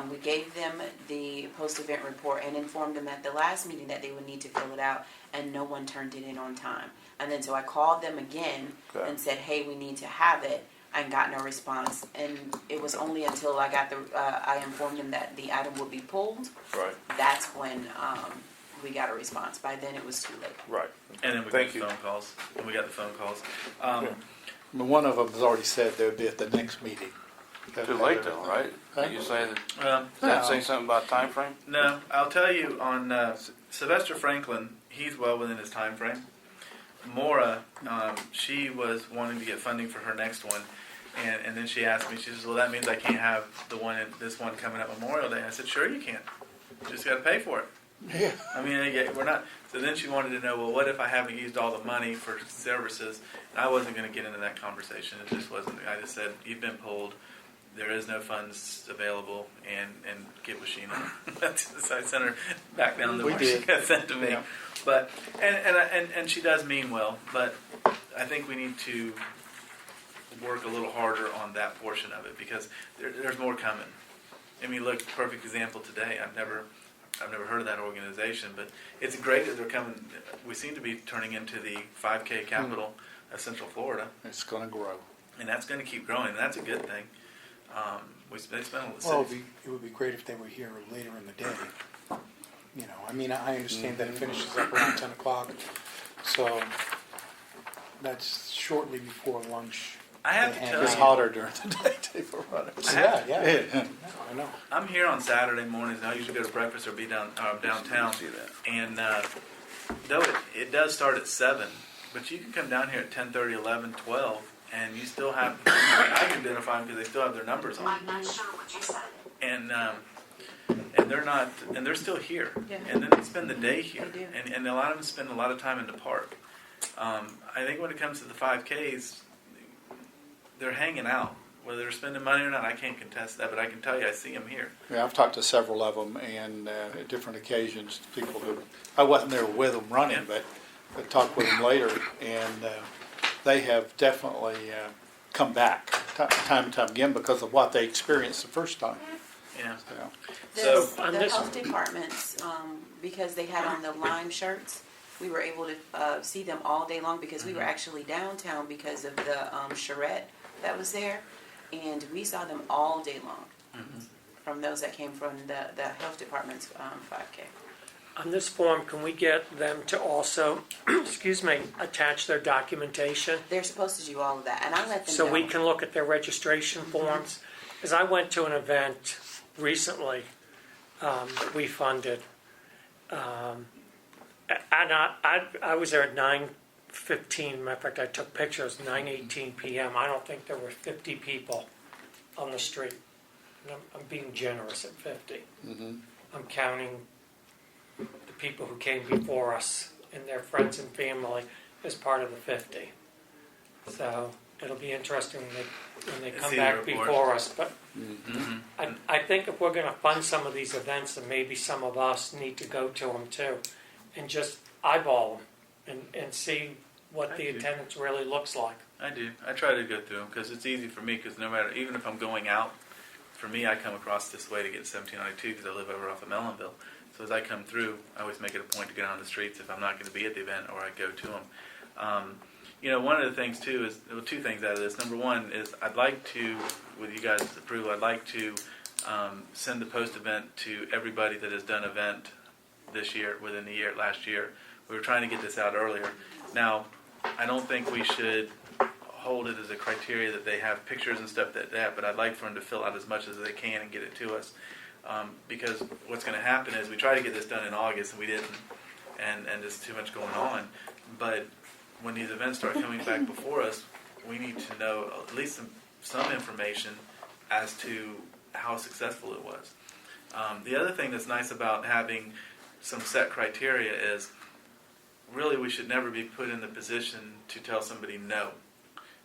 Speaker 1: We gave them the post-event report and informed them at the last meeting that they would need to fill it out, and no one turned it in on time. And then so I called them again and said, hey, we need to have it, and got no response. And it was only until I got I informed them that the item would be pulled.
Speaker 2: Right.
Speaker 1: That's when we got a response. By then it was too late.
Speaker 2: Right.
Speaker 4: And then we got the phone calls. And we got the phone calls.
Speaker 3: One of them has already said they would be at the next meeting.
Speaker 11: Too late though, right?
Speaker 3: Huh?
Speaker 11: You say that,
Speaker 4: Um,
Speaker 11: does that say something about time frame?
Speaker 4: No, I'll tell you on Sylvester Franklin, he's well within his time frame. Maura, she was wanting to get funding for her next one, and then she asked me, she says, well, that means I can't have this one coming up Memorial Day. I said, sure you can. You just got to pay for it.
Speaker 3: Yeah.
Speaker 4: I mean, we're not. So then she wanted to know, well, what if I haven't used all the money for services? And I wasn't going to get into that conversation. It just wasn't. I just said, you've been pulled. There is no funds available, and get with Sheena. So I sent her back down the
Speaker 3: We
Speaker 4: mark she
Speaker 3: did.
Speaker 4: got sent to me.
Speaker 3: Yeah.
Speaker 4: But and she does mean well. But I think we need to work a little harder on that portion of it, because there's more coming. I mean, look, perfect example today. I've never heard of that organization, but it's great that they're coming. We seem to be turning into the 5K capital of Central Florida,
Speaker 3: It's going to grow.
Speaker 4: and that's going to keep growing, and that's a good thing. They spend
Speaker 8: Well, it would be great if they were here later in the day. I mean, I understand that it finishes up around 10 o'clock, so that's shortly before lunch.
Speaker 4: I have to tell
Speaker 3: It's
Speaker 4: you,
Speaker 3: hotter during the day, people running.
Speaker 8: Yeah. I know.
Speaker 4: I'm here on Saturday mornings, and I usually go to breakfast or be downtown.
Speaker 11: See that.
Speaker 4: And though it does start at 7, but you can come down here at 10:30, 11, 12, and you still have, I can identify them because they still have their numbers on.
Speaker 1: I'm not sure what you said.
Speaker 4: And they're not, and they're still here.
Speaker 1: Yeah.
Speaker 4: And then they spend the day here.
Speaker 1: They do.
Speaker 4: And a lot of them spend a lot of time in the park. I think when it comes to the 5Ks, they're hanging out. Whether they're spending money or not, I can't contest that, but I can tell you I see them here.
Speaker 3: Yeah, I've talked to several of them, and at different occasions, people who, I wasn't there with them running,
Speaker 4: Yeah.
Speaker 3: but I talked with them later, and they have definitely come back time and time again because of what they experienced the first time.
Speaker 4: Yeah.
Speaker 3: So,
Speaker 4: So-
Speaker 5: on
Speaker 1: The
Speaker 5: this-
Speaker 1: health departments, because they had on the lime shirts, we were able to see them all day long, because we were actually downtown because of the charrette that was there, and we saw them all day long from those that came from the health department's 5K.
Speaker 5: On this form, can we get them to also, excuse me, attach their documentation?
Speaker 1: They're supposed to do all of that, and I let them
Speaker 5: So
Speaker 1: know.
Speaker 5: we can look at their registration forms? Because I went to an event recently that we funded. And I was there at 9:15. Matter of fact, I took pictures, 9:18 p.m. I don't think there were 50 people on the street. And I'm being generous at 50. I'm counting the people who came before us and their friends and family as part of the 50. So it'll be interesting when they come
Speaker 4: See the
Speaker 5: back
Speaker 4: report.
Speaker 5: before us. But I think if we're going to fund some of these events, and maybe some of us need to go to them too, and just eyeball them and see what
Speaker 4: I
Speaker 5: the
Speaker 4: do.
Speaker 5: attendance really looks like.
Speaker 4: I do. I try to go through them because it's easy for me. Because no matter, even if I'm going out, for me, I come across this way to get 1792 because I live over off of Mellonville. So as I come through, I always make it a point to get on the streets if I'm not going to be at the event, or I go to them. You know, one of the things too is, well, two things out of this. Number one is I'd like to, with you guys' approval, I'd like to send the post event to everybody that has done event this year, within the year, last year. We were trying to get this out earlier. Now, I don't think we should hold it as a criteria that they have pictures and stuff like that, but I'd like for them to fill out as much as they can and get it to us. Because what's going to happen is we try to get this done in August and we didn't, and there's too much going on. But when these events start coming back before us, we need to know at least some information as to how successful it was. The other thing that's nice about having some set criteria is really we should never be put in the position to tell somebody no.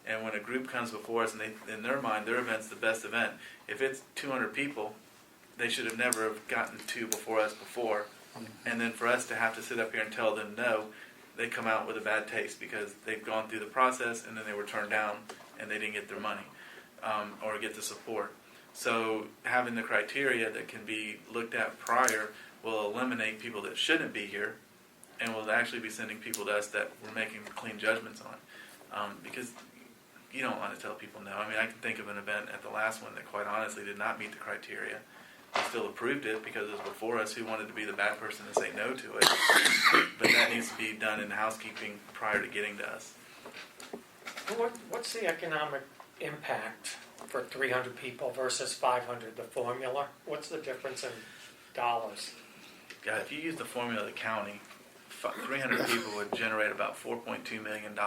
Speaker 4: And when a group comes before us and they, in their mind, their event's the best event, if it's 200 people, they should have never have gotten to before us before. And then for us to have to sit up here and tell them no, they come out with a bad taste because they've gone through the process and then they were turned down and they didn't get their money or get the support. So having the criteria that can be looked at prior will eliminate people that shouldn't be here and will actually be sending people to us that we're making clean judgments on. Because you don't want to tell people no. I mean, I can think of an event at the last one that quite honestly did not meet the criteria. We still approved it because it was before us. Who wanted to be the bad person to say no to it? But that needs to be done in housekeeping prior to getting to us.
Speaker 5: What's the economic impact for 300 people versus 500, the formula? What's the difference in dollars?
Speaker 4: God, if you use the formula of the county, 300 people would generate about $4.2 million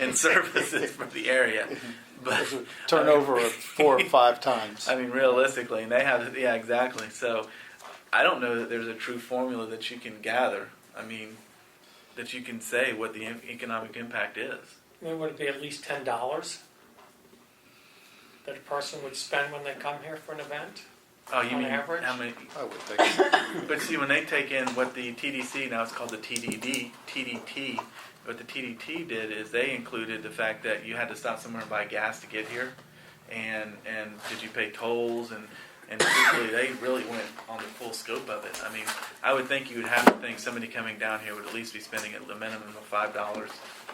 Speaker 4: in services for the area. But
Speaker 3: Turnover of 4 or 5 times.
Speaker 4: I mean, realistically, and they have, yeah, exactly. So I don't know that there's a true formula that you can gather. I mean, that you can say what the economic impact is.
Speaker 5: I mean, would it be at least $10 that a person would spend when they come here for an event?
Speaker 4: Oh, you
Speaker 5: On
Speaker 4: mean
Speaker 5: average?
Speaker 4: how many?
Speaker 3: I would think so.
Speaker 4: But see, when they take in what the TDC, now it's called the TDT, what the TDT did is they included the fact that you had to stop somewhere and buy gas to get here, and did you pay tolls, and truthfully, they really went on the full scope of it. I mean, I would think you would have to think somebody coming down here would at least be spending at the minimum of $5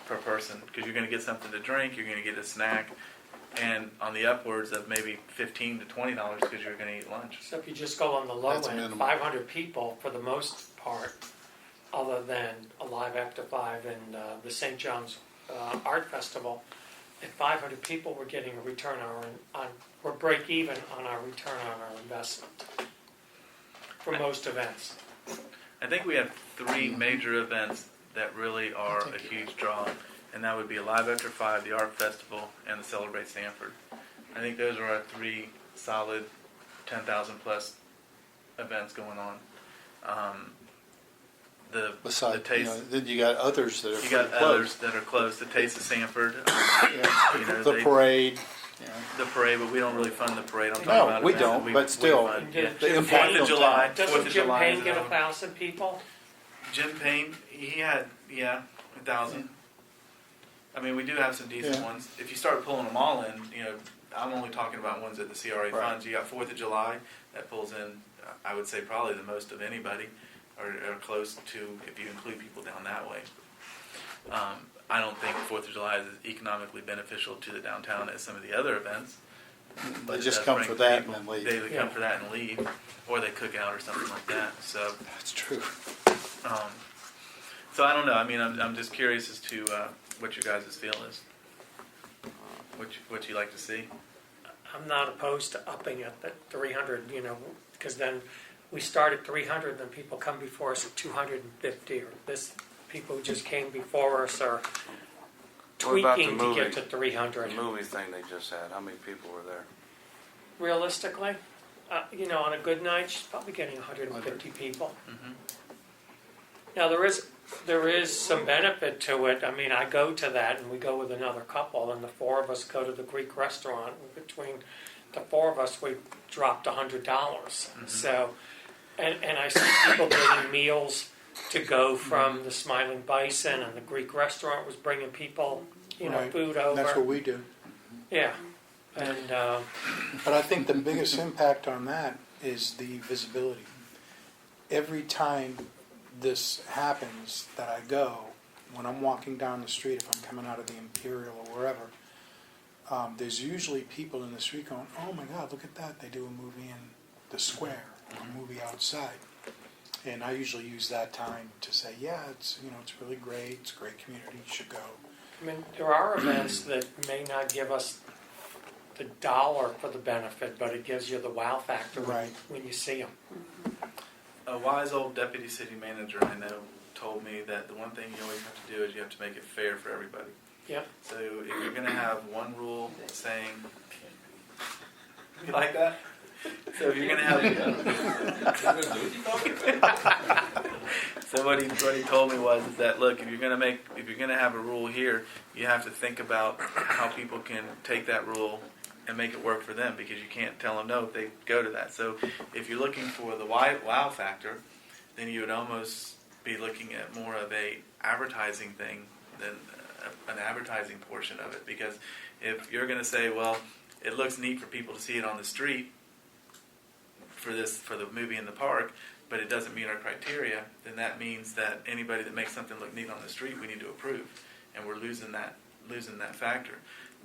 Speaker 4: per person, because you're going to get something to drink, you're going to get a snack, and on the upwards of maybe $15 to $20 because you're going to eat lunch.
Speaker 5: So if you just go on the low
Speaker 3: That's
Speaker 5: end,
Speaker 3: minimal.
Speaker 5: 500 people for the most part, other than Alive After 5 and the St. John's Art Festival, at 500 people we're getting a return on we're break even on our return on our investment for most events.
Speaker 4: I think we have 3 major events that really are a huge draw, and that would be Alive After 5, the Art Festival, and the Celebrate Sanford. I think those are our 3 solid 10,000 plus events going on.
Speaker 3: Besides,
Speaker 4: the taste,
Speaker 3: then you got others that are
Speaker 4: you got
Speaker 3: pretty
Speaker 4: others
Speaker 3: close.
Speaker 4: that are close. The Taste of Sanford,
Speaker 3: Yeah.
Speaker 4: you know,
Speaker 3: The parade.
Speaker 4: the parade, but we don't really fund the parade. I'm talking
Speaker 3: No,
Speaker 4: about
Speaker 3: we
Speaker 4: events
Speaker 3: don't,
Speaker 4: that
Speaker 3: but still,
Speaker 4: fund.
Speaker 5: the
Speaker 4: Yeah.
Speaker 3: impact
Speaker 4: 4th
Speaker 3: on
Speaker 4: of July.
Speaker 3: town.
Speaker 5: Doesn't
Speaker 4: 4th of
Speaker 5: Jim
Speaker 4: July
Speaker 5: Payne
Speaker 4: is
Speaker 5: get
Speaker 4: another one.
Speaker 5: 1,000 people?
Speaker 4: Jim Payne, he had 1,000. I mean, we do have some decent
Speaker 3: Yeah.
Speaker 4: ones. If you start pulling them all in, you know, I'm only talking about ones that the CRA
Speaker 3: Right.
Speaker 4: funds. You got 4th of July that pulls in, I would say probably the most of anybody, or close to if you include people down that way. I don't think 4th of July is as economically beneficial to the downtown as some of the other events, But
Speaker 3: They
Speaker 4: it
Speaker 3: just
Speaker 4: does
Speaker 3: come
Speaker 4: bring
Speaker 3: for that
Speaker 4: people.
Speaker 3: and then leave.
Speaker 4: They either come
Speaker 5: Yeah.
Speaker 4: for that and leave, or they cook out or something like that. So,
Speaker 3: That's true.
Speaker 4: um, so I don't know. I mean, I'm just curious as to what your guys' feel is. What you like to see.
Speaker 5: I'm not opposed to upping it at 300, because then we start at 300, then people come before us at 250, or people who just came before us are
Speaker 11: What about the
Speaker 5: tweaking to get
Speaker 11: movie?
Speaker 5: to 300.
Speaker 11: The movie thing they just had, how many people were there?
Speaker 5: Realistically, on a good night, she's probably getting 150 people.
Speaker 4: Mm-hmm.
Speaker 5: Now, there is some benefit to it. I mean, I go to that, and we go with another couple, and the four of us go to the Greek restaurant. And between the four of us, we dropped $100. So, and I see people getting meals to go from the Smiling Bison, and the Greek restaurant was bringing people,
Speaker 8: Right.
Speaker 5: food over.
Speaker 8: That's what we do.
Speaker 5: Yeah, and
Speaker 8: But I think the biggest impact on that is the visibility. Every time this happens that I go, when I'm walking down the street, if I'm coming out of the Imperial or wherever, there's usually people in the street going, "Oh my God, look at that! They do a movie in the square, or a movie outside." And I usually use that time to say, "Yeah, it's really great. It's a great community. You should go."
Speaker 5: I mean, there are events that may not give us the dollar for the benefit, but it gives you the wow factor
Speaker 8: Right.
Speaker 5: when you see them.
Speaker 4: A wise old deputy city manager I know told me that the one thing you always have to do is you have to make it fair for everybody.
Speaker 5: Yep.
Speaker 4: So if you're going to have one rule saying, you like that? So if you're going to have, so what he told me was is that look, if you're going to have a rule here, you have to think about how people can take that rule and make it work for them, because you can't tell them no if they go to that. So if you're looking for the wow factor, then you would almost be looking at more of a advertising thing than an advertising portion of it. Because if you're going to say, well, it looks neat for people to see it on the street for the movie in the park, but it doesn't meet our criteria, then that means that anybody that makes something look neat on the street, we need to approve, and we're losing that factor.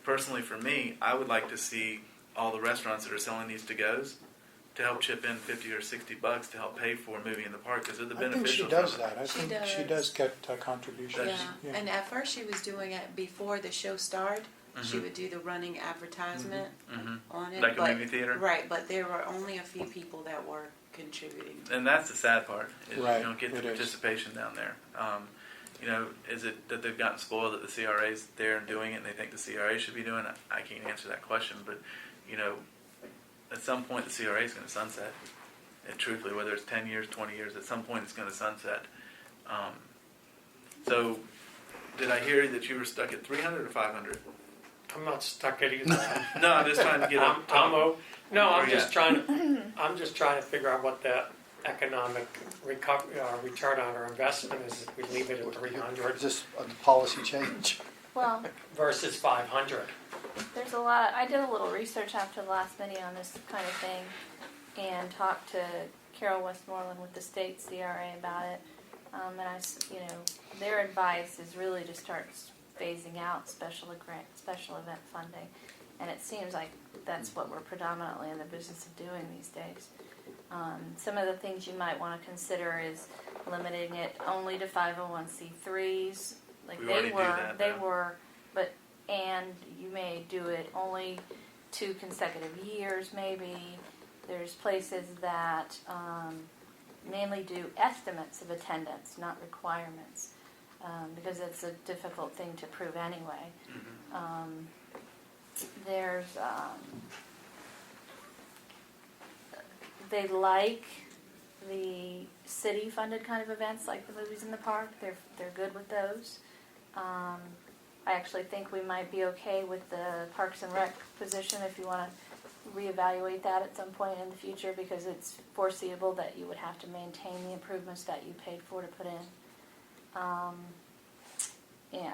Speaker 4: Personally, for me, I would like to see all the restaurants that are selling these to-goes to help chip in $50 or $60 to help pay for a movie in the park, because they're the
Speaker 8: I think
Speaker 4: beneficial.
Speaker 8: she does
Speaker 4: from it.
Speaker 8: that. I
Speaker 1: She
Speaker 8: think she
Speaker 1: does.
Speaker 8: does get a contribution.
Speaker 1: Yeah, and at first she was doing it before the show started. She
Speaker 4: Mhm.
Speaker 1: would do the running advertisement
Speaker 4: Mhm.
Speaker 1: on it.
Speaker 4: Like a
Speaker 1: but,
Speaker 4: movie theater?
Speaker 1: Right, but there were only a few people that were contributing.
Speaker 4: And that's the sad part, is
Speaker 8: Right,
Speaker 4: you don't get the
Speaker 8: it is.
Speaker 4: participation down there. Is it that they've gotten spoiled that the CRA's there and doing it, and they think the CRA should be doing it? I can't answer that question, but at some point the CRA is going to sunset. And truthfully, whether it's 10 years, 20 years, at some point it's going to sunset. So, did I hear that you were stuck at 300 or 500?
Speaker 5: I'm not stuck at either.
Speaker 4: No, I'm just trying to get
Speaker 5: I'm
Speaker 4: Yeah.
Speaker 5: just trying to figure out what the economic return on our investment is if we leave it at 300
Speaker 3: Is this a policy change?
Speaker 6: Well,
Speaker 5: versus 500.
Speaker 6: there's a lot. I did a little research after the last meeting on this kind of thing, and talked to Carol Westmoreland with the state CRA about it. And their advice is really to start phasing out special event funding, and it seems like that's what we're predominantly in the business of doing these days. Some of the things you might want to consider is limiting it only to 501c3s, like
Speaker 4: We already
Speaker 6: they
Speaker 4: do
Speaker 6: were.
Speaker 4: that,
Speaker 6: They
Speaker 4: though.
Speaker 6: were, and you may do it only 2 consecutive years, maybe. There's places that mainly do estimates of attendance, not requirements, because it's a difficult thing to prove anyway. There's they like the city-funded kind of events, like the movies in the park. They're good with those. I actually think we might be okay with the Parks and Rec position if you want to reevaluate that at some point in the future, because it's foreseeable that you would have to maintain the improvements that you paid for to put in.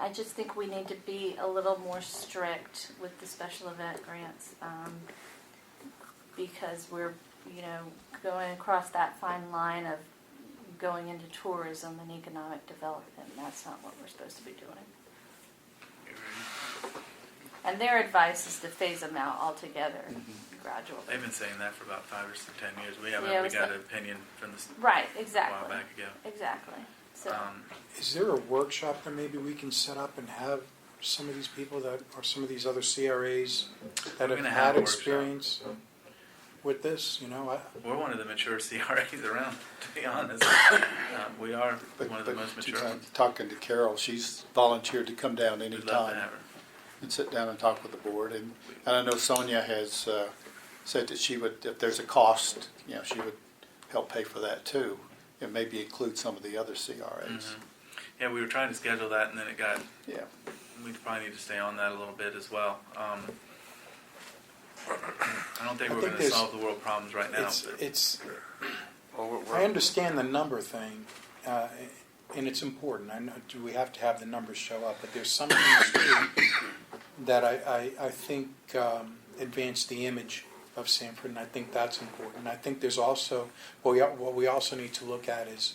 Speaker 6: I just think we need to be a little more strict with the special event grants, because we're going across that fine line of going into tourism and economic development, and that's not what we're supposed to be doing.
Speaker 13: And their advice is to phase them out altogether gradually.
Speaker 4: They've been saying that for about 5 or 10 years. We
Speaker 13: Yeah,
Speaker 4: haven't
Speaker 13: it
Speaker 4: we
Speaker 13: was
Speaker 4: got
Speaker 13: the-
Speaker 4: an opinion from this
Speaker 13: Right,
Speaker 4: a while
Speaker 13: exactly,
Speaker 4: back ago.
Speaker 13: exactly. So,
Speaker 8: Is there a workshop that maybe we can set up and have some of these people that, or some of these other CRAs that
Speaker 4: We're
Speaker 8: have
Speaker 4: gonna
Speaker 8: had
Speaker 4: have a workshop.
Speaker 8: experience with this, you know?
Speaker 4: We're one of the mature CRAs around, to be honest. We are one of the most mature ones.
Speaker 3: Talking to Carol, she's volunteered to come down
Speaker 4: We'd love to
Speaker 3: anytime
Speaker 4: have her.
Speaker 3: and sit down and talk with the board. And I know Sonia has said that she would, if there's a cost, you know, she would help pay for that too, and maybe include some of the other CRAs.
Speaker 4: Yeah, we were trying to schedule that, and then it got.
Speaker 3: Yeah.
Speaker 4: We probably need to stay on that a little bit as well. I don't think
Speaker 8: I
Speaker 4: we're
Speaker 8: think
Speaker 4: going to
Speaker 8: there's-
Speaker 4: solve the world problems right now. But
Speaker 11: Well,
Speaker 8: I understand the number thing, and it's important. I know we have to have the numbers show up, but there's some things too that I think advance the image of Sanford, and I think that's important. I think there's also, what we also need to look at is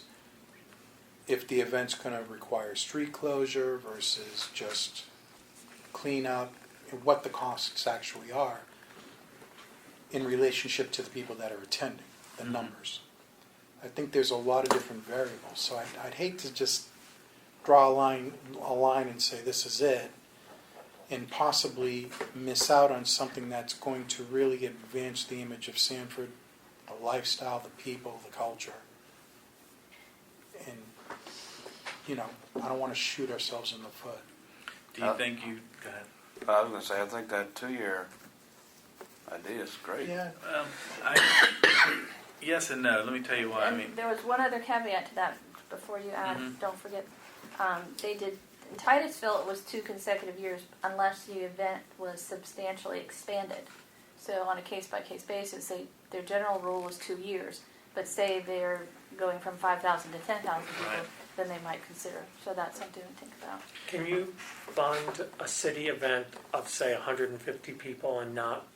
Speaker 8: if the event's going to require street closure versus just cleanup, and what the costs actually are in relationship to the people that are attending, the numbers. I think there's a lot of different variables, so I'd hate to just draw a line and say this is it, and possibly miss out on something that's going to really advance the image of Sanford, the lifestyle, the people, the culture. And, you know, I don't want to shoot ourselves in the foot.
Speaker 4: do you think you? Go ahead.
Speaker 11: I was gonna say, I think that 2-year idea is great.
Speaker 8: Yeah,
Speaker 4: Yes and no. Let me tell you why. I mean,
Speaker 13: and there was one other caveat to that before you add,
Speaker 4: Mhm.
Speaker 13: don't forget, they did, in Titusville, it was 2 consecutive years unless the event was substantially expanded. So on a case-by-case basis, their general rule was 2 years, but say they're going from 5,000 to 10,000 people,
Speaker 4: Right.
Speaker 13: then they might consider. So that's something to think about.
Speaker 5: Can you fund a city event of, say, 150 people and not,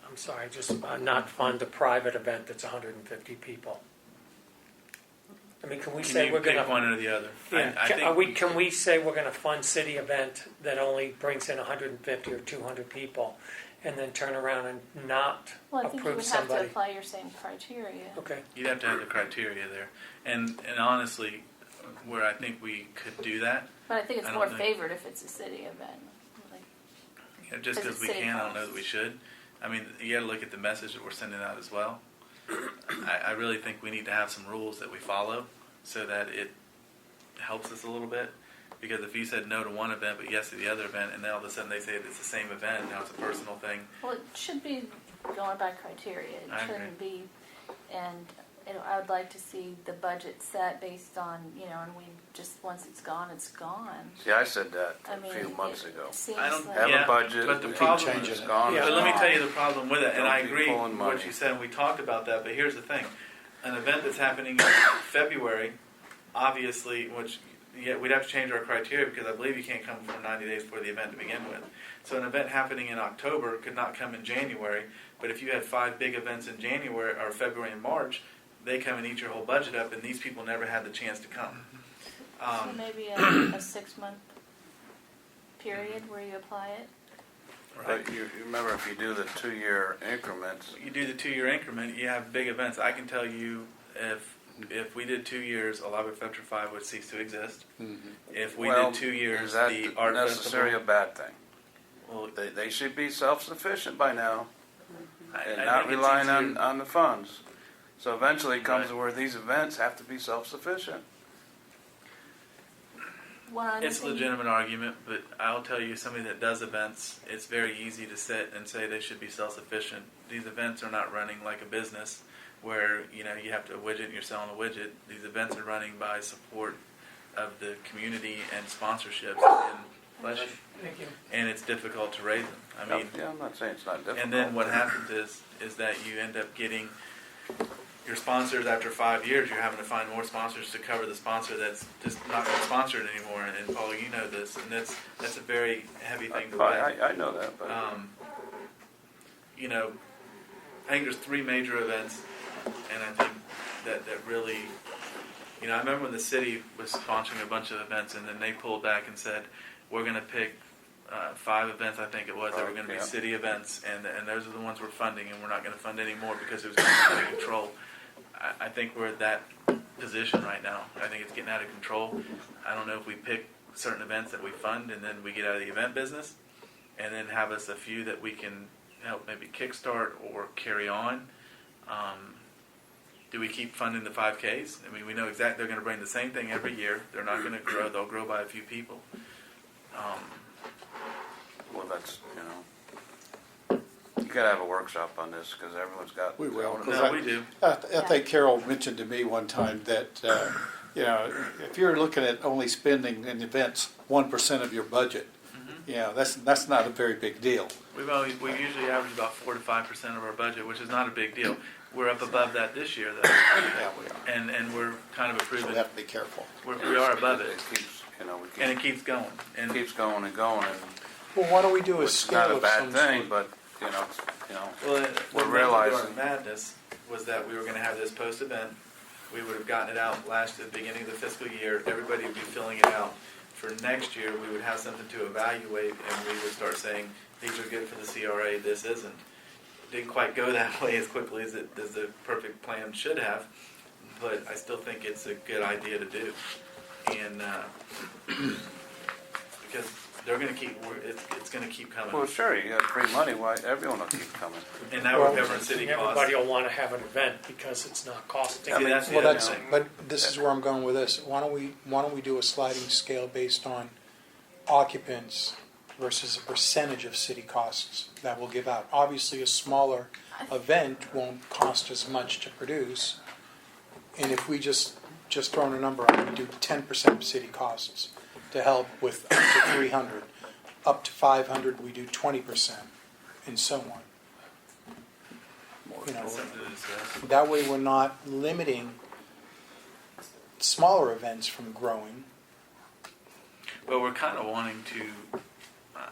Speaker 5: I'm sorry, just not fund a private event that's 150 people? I mean, can we
Speaker 4: can
Speaker 5: say
Speaker 4: you
Speaker 5: we're
Speaker 4: pick
Speaker 5: gonna?
Speaker 4: one or the other?
Speaker 5: Yeah,
Speaker 4: I think
Speaker 5: can we say we're gonna fund city event that only brings in 150 or 200 people, and then turn around and not
Speaker 13: Well, I think you
Speaker 5: approve
Speaker 13: would have to
Speaker 5: somebody?
Speaker 13: apply your same criteria.
Speaker 5: Okay.
Speaker 4: You'd have to have the criteria there, and honestly, where I think we could do that,
Speaker 13: But I think it's
Speaker 4: I
Speaker 13: more
Speaker 4: don't think-
Speaker 13: favored if it's a city event. Like,
Speaker 4: you know, just
Speaker 13: Because
Speaker 4: because we
Speaker 13: it's city
Speaker 4: can, I don't know
Speaker 13: costs.
Speaker 4: that we should. I mean, you got to look at the message that we're sending out as well. I really think we need to have some rules that we follow so that it helps us a little bit. Because if you said no to one event but yes to the other event, and then all of a sudden they say it's the same event, now it's a personal thing.
Speaker 13: well, it should be going by criteria. It
Speaker 4: I agree.
Speaker 13: shouldn't be, and I would like to see the budget set based on, and we just, once it's gone, it's gone.
Speaker 11: See, I said that
Speaker 13: I
Speaker 11: a
Speaker 13: mean,
Speaker 11: few months
Speaker 13: it
Speaker 11: ago.
Speaker 13: seems
Speaker 4: I don't-
Speaker 13: like.
Speaker 11: Have
Speaker 4: Yeah,
Speaker 11: a budget,
Speaker 4: but the
Speaker 11: keep
Speaker 4: problem-
Speaker 11: changing, it's gone.
Speaker 5: Yeah.
Speaker 4: But let me tell you the problem with it, and
Speaker 11: Don't
Speaker 4: I
Speaker 11: keep
Speaker 4: agree
Speaker 11: pulling
Speaker 4: with what
Speaker 11: money.
Speaker 4: you said, and we talked about that, but here's the thing. An event that's happening in February, obviously, which, yeah, we'd have to change our criteria because I believe you can't come for 90 days before the event to begin with. So an event happening in October could not come in January, but if you had 5 big events in January, or February and March, they come and eat your whole budget up, and these people never had the chance to come.
Speaker 13: So maybe a 6-month period where you apply it.
Speaker 11: But you remember, if you do the 2-year increments,
Speaker 4: You do the 2-year increment, you have big events. I can tell you, if we did 2 years, Alive Factor 5 would cease to exist. If we
Speaker 11: well,
Speaker 4: did 2 years,
Speaker 11: is that
Speaker 4: the art
Speaker 11: necessarily a
Speaker 4: festival.
Speaker 11: bad thing?
Speaker 4: Well,
Speaker 11: They should be self-sufficient by now and
Speaker 4: I
Speaker 11: not
Speaker 4: think it's
Speaker 11: relying
Speaker 4: easier-
Speaker 11: on the funds. So eventually it comes
Speaker 4: Right.
Speaker 11: to where these events have to be self-sufficient.
Speaker 13: One other
Speaker 4: It's a
Speaker 13: thing-
Speaker 4: legitimate argument, but I'll tell you, somebody that does events, it's very easy to sit and say they should be self-sufficient. These events are not running like a business where, you have to widget and you're selling a widget. These events are running by support of the community and sponsorships. And, bless you.
Speaker 5: Thank you.
Speaker 4: And it's difficult to raise them. I mean,
Speaker 11: Yeah, I'm not saying it's not difficult.
Speaker 4: and then what happens is that you end up getting your sponsors after 5 years. You're having to find more sponsors to cover the sponsor that's just not going to sponsor it anymore. And Paul, you know this, and that's a very heavy thing to pay.
Speaker 11: I know that, but
Speaker 4: I think there's 3 major events, and I think that really, You know, I remember when the city was sponsoring a bunch of events, and then they pulled back and said, we're going to pick 5 events, I think it was, that were going to be
Speaker 11: Yeah.
Speaker 4: city events, and those are the ones we're funding, and we're not going to fund any more because it was getting out of control. I think we're at that position right now. I think it's getting out of control. I don't know if we pick certain events that we fund, and then we get out of the event business, and then have us a few that we can help maybe kickstart or carry on. Do we keep funding the 5Ks? I mean, we know exactly they're going to bring the same thing every year. They're not going to grow. They'll grow by a few people.
Speaker 11: Well, that's, you gotta have a workshop on this, because everyone's got.
Speaker 3: We will.
Speaker 4: No, we do.
Speaker 3: I think Carol mentioned to me one time that, if you're looking at only spending in events 1% of your budget, that's not a very big deal.
Speaker 4: We usually average about 4 to 5% of our budget, which is not a big deal. We're up above that this year, though,
Speaker 3: Yeah, we are.
Speaker 4: and we're kind of
Speaker 3: So
Speaker 4: approving.
Speaker 3: we have to be careful.
Speaker 4: We are above it,
Speaker 11: It keeps,
Speaker 4: and it keeps going. And
Speaker 11: keeps going and going, and
Speaker 8: Well, why don't we do a
Speaker 11: it's not
Speaker 8: scale
Speaker 11: a
Speaker 8: of
Speaker 11: bad
Speaker 8: some
Speaker 11: thing,
Speaker 8: sort?
Speaker 11: but,
Speaker 4: well,
Speaker 11: we're
Speaker 4: what
Speaker 11: realizing-
Speaker 4: our madness was that we were going to have this post event. We would have gotten it out at the beginning of the fiscal year. Everybody would be filling it out. For next year, we would have something to evaluate, and we would start saying, these are good for the CRA, this isn't. Didn't quite go that way as quickly as the perfect plan should have, but I still think it's a good idea to do. And because they're going to keep, it's going to keep coming.
Speaker 11: well, sure, you got free money, why, everyone will keep coming.
Speaker 4: And now we're covering city costs.
Speaker 5: Everybody will want to have an event because it's not costing.
Speaker 4: I mean, that's the
Speaker 8: Well,
Speaker 4: other
Speaker 8: that's,
Speaker 4: thing.
Speaker 8: but this is where I'm going with this. Why don't we do a sliding scale based on occupants versus a percentage of city costs that we'll give out? Obviously, a smaller event won't cost as much to produce. And if we just throwing a number out, we do 10% of city costs to help with up to 300. Up to 500, we do 20%, and so on.
Speaker 4: That's something to discuss.
Speaker 8: That way we're not limiting smaller events from growing.
Speaker 4: But we're kind of wanting to,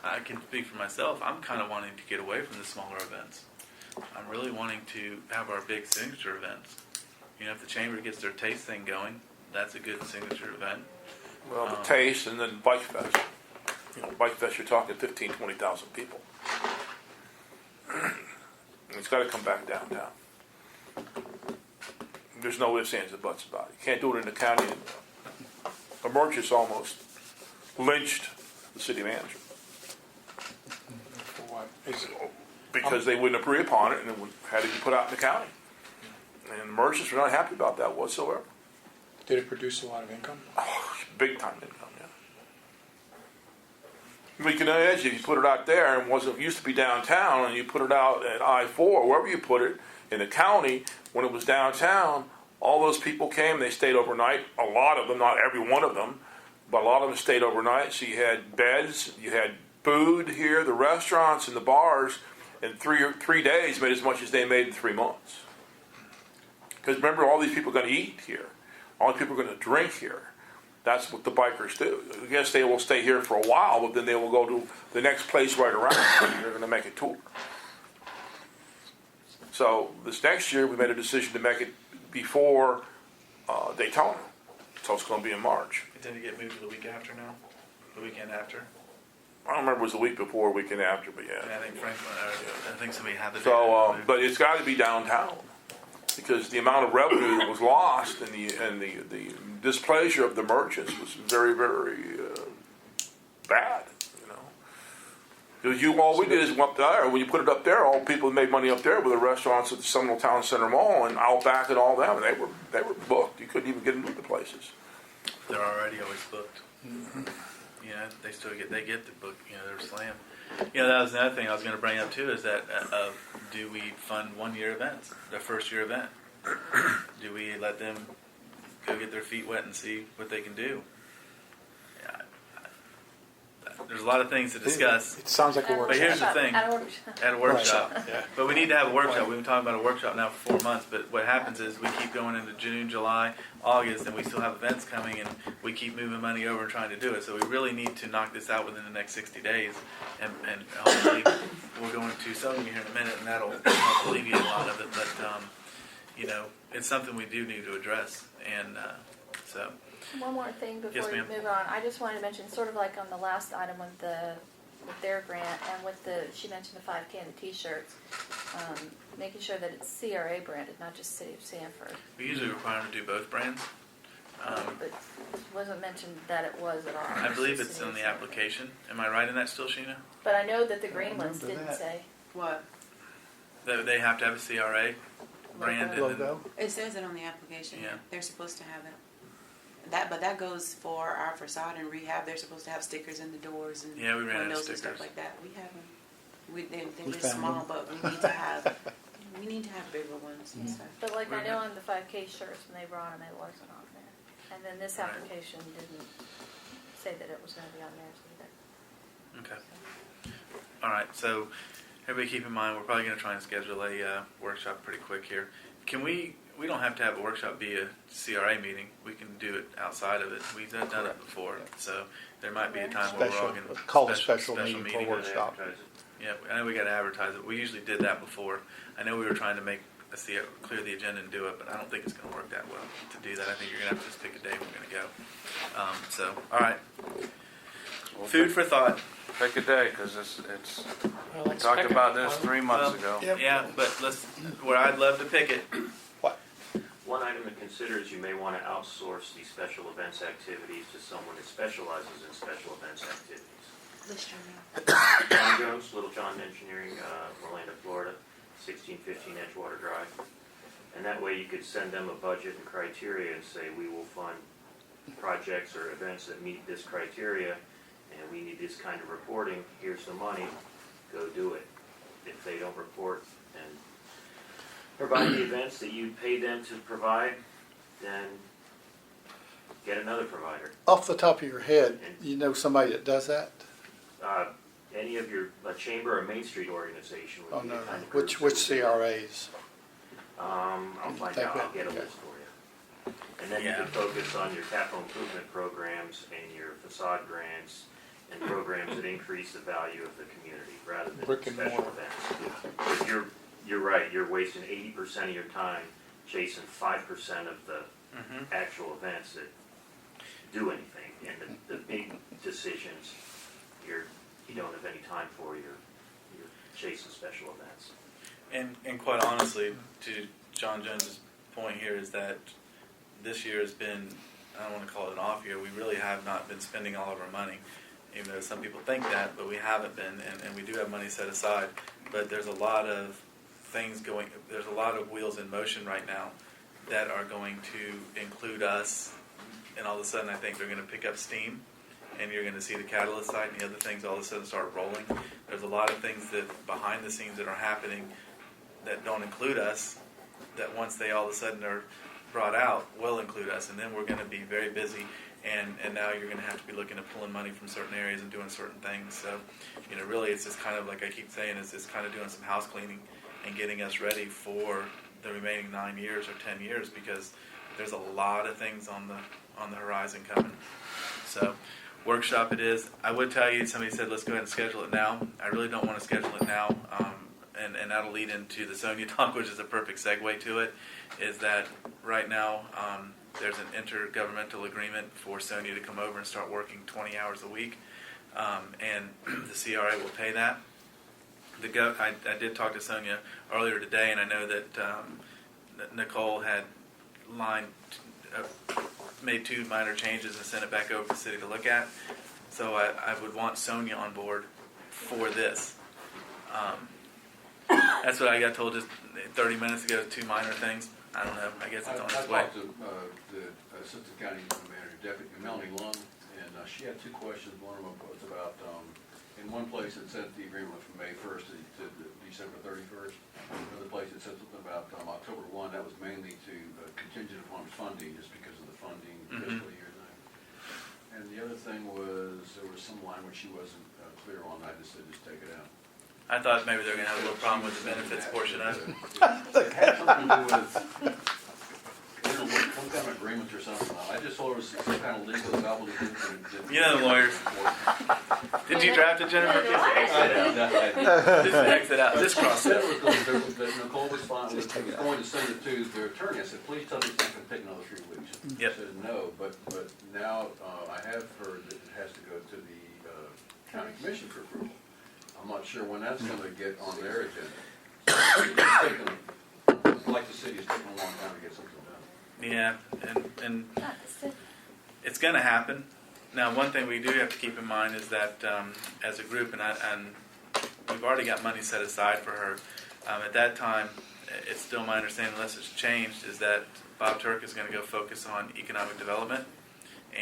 Speaker 4: I can speak for myself, I'm kind of wanting to get away from the smaller events. I'm really wanting to have our big signature events. You know, if the chamber gets their taste thing going, that's a good signature event.
Speaker 2: Well, the taste and then Bike Fest. Bike Fest, you're talking 15, 20,000 people. It's got to come back downtown. There's no ifs, ands, or buts about it. You can't do it in the county. A merchant's almost lynched the city manager
Speaker 8: For what? Is,
Speaker 2: because they wouldn't agree upon it and it had to be put out in the county. And the merchants were not happy about that whatsoever.
Speaker 8: did it produce a lot of income?
Speaker 2: Oh, big time income, yeah. We can imagine if you put it out there and it used to be downtown and you put it out at I-4, wherever you put it, in the county, when it was downtown, all those people came, they stayed overnight. A lot of them, not every one of them, but a lot of them stayed overnight. So you had beds, you had food here, the restaurants and the bars, in 3 days made as much as they made in 3 months. Because remember, all these people are going to eat here. All these people are going to drink here. That's what the bikers do. I guess they will stay here for a while, but then they will go to the next place right around. They're going to make a tour. So this next year, we made a decision to make it before Daytona. So it's going to be in March.
Speaker 4: It didn't get moved to the week after now, the weekend after.
Speaker 2: I don't remember if it was the week before or weekend after, but yeah.
Speaker 4: And I think Franklin, I think somebody had the date
Speaker 2: So,
Speaker 4: moved.
Speaker 2: but it's got to be downtown because the amount of revenue that was lost and the displeasure of the merchants was very, very bad. Because all we did is went up there. When you put it up there, all people that made money up there were the restaurants at the Seminole Town Center Mall and Outback and all them. And they were booked. You couldn't even get into the places.
Speaker 4: They're already always booked. Mm-hmm. They get the book. They're slammed. That was another thing I was going to bring up too. Is that do we fund 1-year events, their first year event? Do we let them go get their feet wet and see what they can do? There's a lot of things to discuss.
Speaker 8: It sounds like a
Speaker 4: But
Speaker 8: workshop.
Speaker 4: here's the thing.
Speaker 13: At a workshop.
Speaker 4: At a workshop.
Speaker 8: Yeah.
Speaker 4: But we need to have a workshop. We've been talking about a workshop now for 4 months, but what happens is we keep going into June, July, August, and we still have events coming, and we keep moving money over and trying to do it. So we really need to knock this out within the next 60 days, and hopefully we'll go into something here in a minute, and that'll help alleviate a lot of it. But, it's something we do need to address. And So,
Speaker 13: One more thing
Speaker 4: Yes,
Speaker 13: before we
Speaker 4: ma'am.
Speaker 13: move on. I just wanted to mention, sort of like on the last item with their grant and with she mentioned the 5K and the T-shirts, making sure that it's CRA branded, not just City of Sanford.
Speaker 4: we usually require them to do both brands.
Speaker 13: But it wasn't mentioned that it was at all.
Speaker 4: I believe
Speaker 13: Just
Speaker 4: it's
Speaker 13: City
Speaker 4: in
Speaker 13: of
Speaker 4: the
Speaker 13: Sanford.
Speaker 4: application. Am I right in that still, Sheena?
Speaker 13: But I know that the green
Speaker 3: don't
Speaker 13: ones
Speaker 3: remember
Speaker 13: didn't
Speaker 3: that.
Speaker 13: say.
Speaker 1: What?
Speaker 4: That they have to have a CRA brand. and then-
Speaker 3: Logo?
Speaker 1: It says it on the application.
Speaker 4: Yeah.
Speaker 1: They're supposed to have it. But that goes for our facade and rehab. They're supposed to have stickers in the doors and
Speaker 4: Yeah, we ran out of
Speaker 1: windows and stuff
Speaker 4: stickers.
Speaker 1: like that. We have them. They're
Speaker 3: We
Speaker 1: just
Speaker 3: found
Speaker 1: small,
Speaker 3: them.
Speaker 1: but we need to have bigger ones and stuff.
Speaker 13: But like I
Speaker 4: Wait a
Speaker 13: know
Speaker 4: minute.
Speaker 13: on the 5K shirts when they brought them, it wasn't on there. And then this
Speaker 4: Right.
Speaker 13: application didn't say that it was going to be on theirs either.
Speaker 4: Okay. All right. So everybody keep in mind, we're probably going to try and schedule a workshop pretty quick here. Can we don't have to have a workshop be a CRA meeting. We can do it outside of it. We've done it before. So there might be a time where we're all
Speaker 3: Special,
Speaker 4: going to
Speaker 3: call a special meeting for a
Speaker 12: They
Speaker 3: workshop.
Speaker 12: advertise it.
Speaker 4: Yeah, I know we got to advertise it. We usually did that before. I know we were trying to clear the agenda and do it, but I don't think it's going to work that well to do that. I think you're going to have to just pick a day we're going to go. So, all right.
Speaker 11: We'll
Speaker 4: Food for thought.
Speaker 11: Pick a day, because it's,
Speaker 5: Well,
Speaker 11: we
Speaker 5: let's
Speaker 11: talked
Speaker 5: pick
Speaker 11: about
Speaker 5: it.
Speaker 11: this 3 months
Speaker 4: Well,
Speaker 11: ago.
Speaker 3: Yep.
Speaker 4: Yeah, but where I'd love to pick it.
Speaker 3: What?
Speaker 12: One item to consider is you may want to outsource these special events activities to someone that specializes in special events activities.
Speaker 1: List your name.
Speaker 12: John Jones, Little John Engineering, Orlando, Florida, 1615 Edgewater Drive. And that way you could send them a budget and criteria and say, we will fund projects or events that meet this criteria, and we need this kind of reporting, here's the money, go do it. If they don't report and provide the events that you paid them to provide, then get another provider.
Speaker 3: Off the top of your head, you know somebody that does that?
Speaker 12: Any of your, a chamber or Main Street organization
Speaker 3: Oh,
Speaker 12: would be
Speaker 3: no,
Speaker 12: the kind of
Speaker 3: which
Speaker 12: person.
Speaker 3: CRAs?
Speaker 12: I'll find
Speaker 3: Take
Speaker 12: out, I'll
Speaker 3: it.
Speaker 12: get a
Speaker 3: Okay.
Speaker 12: list for you. And then you
Speaker 4: Yeah.
Speaker 12: can focus on your capital improvement programs and your facade grants and programs that increase the value of the community rather than
Speaker 3: Brick and
Speaker 12: special
Speaker 3: mortar.
Speaker 12: events. But you're right, you're wasting 80% of your time chasing 5% of the actual events that do anything. And the big decisions, you don't have any time for, you're chasing special events.
Speaker 4: And quite honestly, to John Jones's point here is that this year has been, I don't want to call it an off year, we really have not been spending all of our money. Even though some people think that, but we haven't been, and we do have money set aside. But there's a lot of things there's a lot of wheels in motion right now that are going to include us, and all of a sudden I think they're going to pick up steam, and you're going to see the catalyst side and the other things all of a sudden start rolling. There's a lot of things that behind the scenes that are happening that don't include us, that once they all of a sudden are brought out, will include us, and then we're going to be very busy, and now you're going to have to be looking at pulling money from certain areas and doing certain things. So, really it's just kind of like I keep saying, is it's kind of doing some house cleaning and getting us ready for the remaining 9 years or 10 years, because there's a lot of things on the horizon coming. So, workshop it is. I would tell you, somebody said let's go ahead and schedule it now. I really don't want to schedule it now, and that'll lead into the Sonia talk, which is a perfect segue to it, is that right now there's an intergovernmental agreement for Sonia to come over and start working 20 hours a week, and the CRA will pay that. I did talk to Sonia earlier today, and I know that Nicole had made 2 minor changes and sent it back over to the city to look at. So I would want Sonia on board for this. That's what I got told just 30 minutes ago, 2 minor things. I don't know. I guess it's on its way.
Speaker 14: I talked to the Assistant County Manager, Deputy Melanie Lund, and she had 2 questions. One of them was about, in one place it said the agreement was from May 1st to December 31st. Another place it said something about October 1. That was mainly to contingent upon funding, just because of the funding fiscal year thing. And the other thing was, there was some line which she wasn't clear on. I just said, just take it out.
Speaker 4: I thought maybe they were going to have a little problem with the benefits portion of it.
Speaker 14: It had something to do with, what some kind of agreement or something. I just thought it was some kind of legal gobbledygook.
Speaker 4: You know the lawyers. Did you draft it, Jennifer? Just exit out, just cross
Speaker 14: Said
Speaker 4: it.
Speaker 14: it was going to, that Nicole was fine, was going to send it to their attorney. I said, please tell me it's not going to take another 3 weeks.
Speaker 4: Yep.
Speaker 14: She said, no, but now I have heard that it has to go to the county commission for approval. I'm not sure when that's going to get on their agenda. It's taken, like the city, it's taken a long time to get something done.
Speaker 4: Yeah, and
Speaker 13: Not the city.
Speaker 4: it's going to happen. Now, one thing we do have to keep in mind is that as a group, and we've already got money set aside for her. At that time, it's still my understanding, unless it's changed, is that Bob Turk is going to go focus on economic development,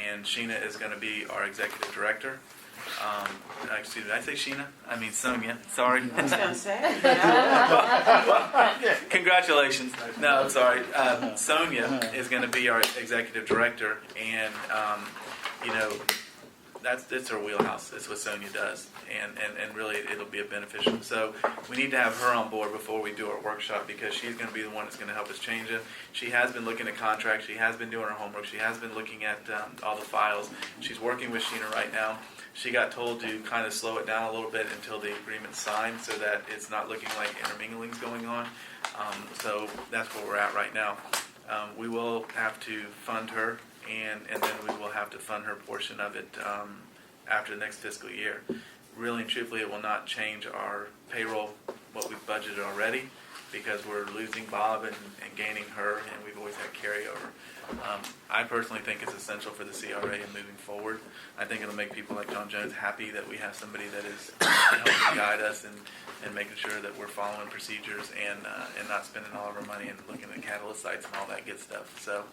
Speaker 4: and Sheena is going to be our executive director. Excuse me, did I say Sheena? I mean Sonia. Sorry.
Speaker 1: I was gonna say.
Speaker 4: Congratulations. No, I'm sorry. Sonia is going to be our executive director, and you know, it's her wheelhouse. It's what Sonia does, and really it'll be a beneficial. So we need to have her on board before we do our workshop, because she's going to be the one that's going to help us change it. She has been looking at contracts. She has been doing her homework. She has been looking at all the files. She's working with Sheena right now. She got told to kind of slow it down a little bit until the agreement's signed, so that it's not looking like intermingling's going on. So that's where we're at right now. We will have to fund her, and then we will have to fund her portion of it after the next fiscal year. Really and truthfully, it will not change our payroll, what we've budgeted already, because we're losing Bob and gaining her, and we've always had carryover. I personally think it's essential for the CRA in moving forward. I think it'll make people like John Jones happy that we have somebody that is helping guide us and making sure that we're following procedures and not spending all of our money and looking at catalyst sites and all that good stuff. So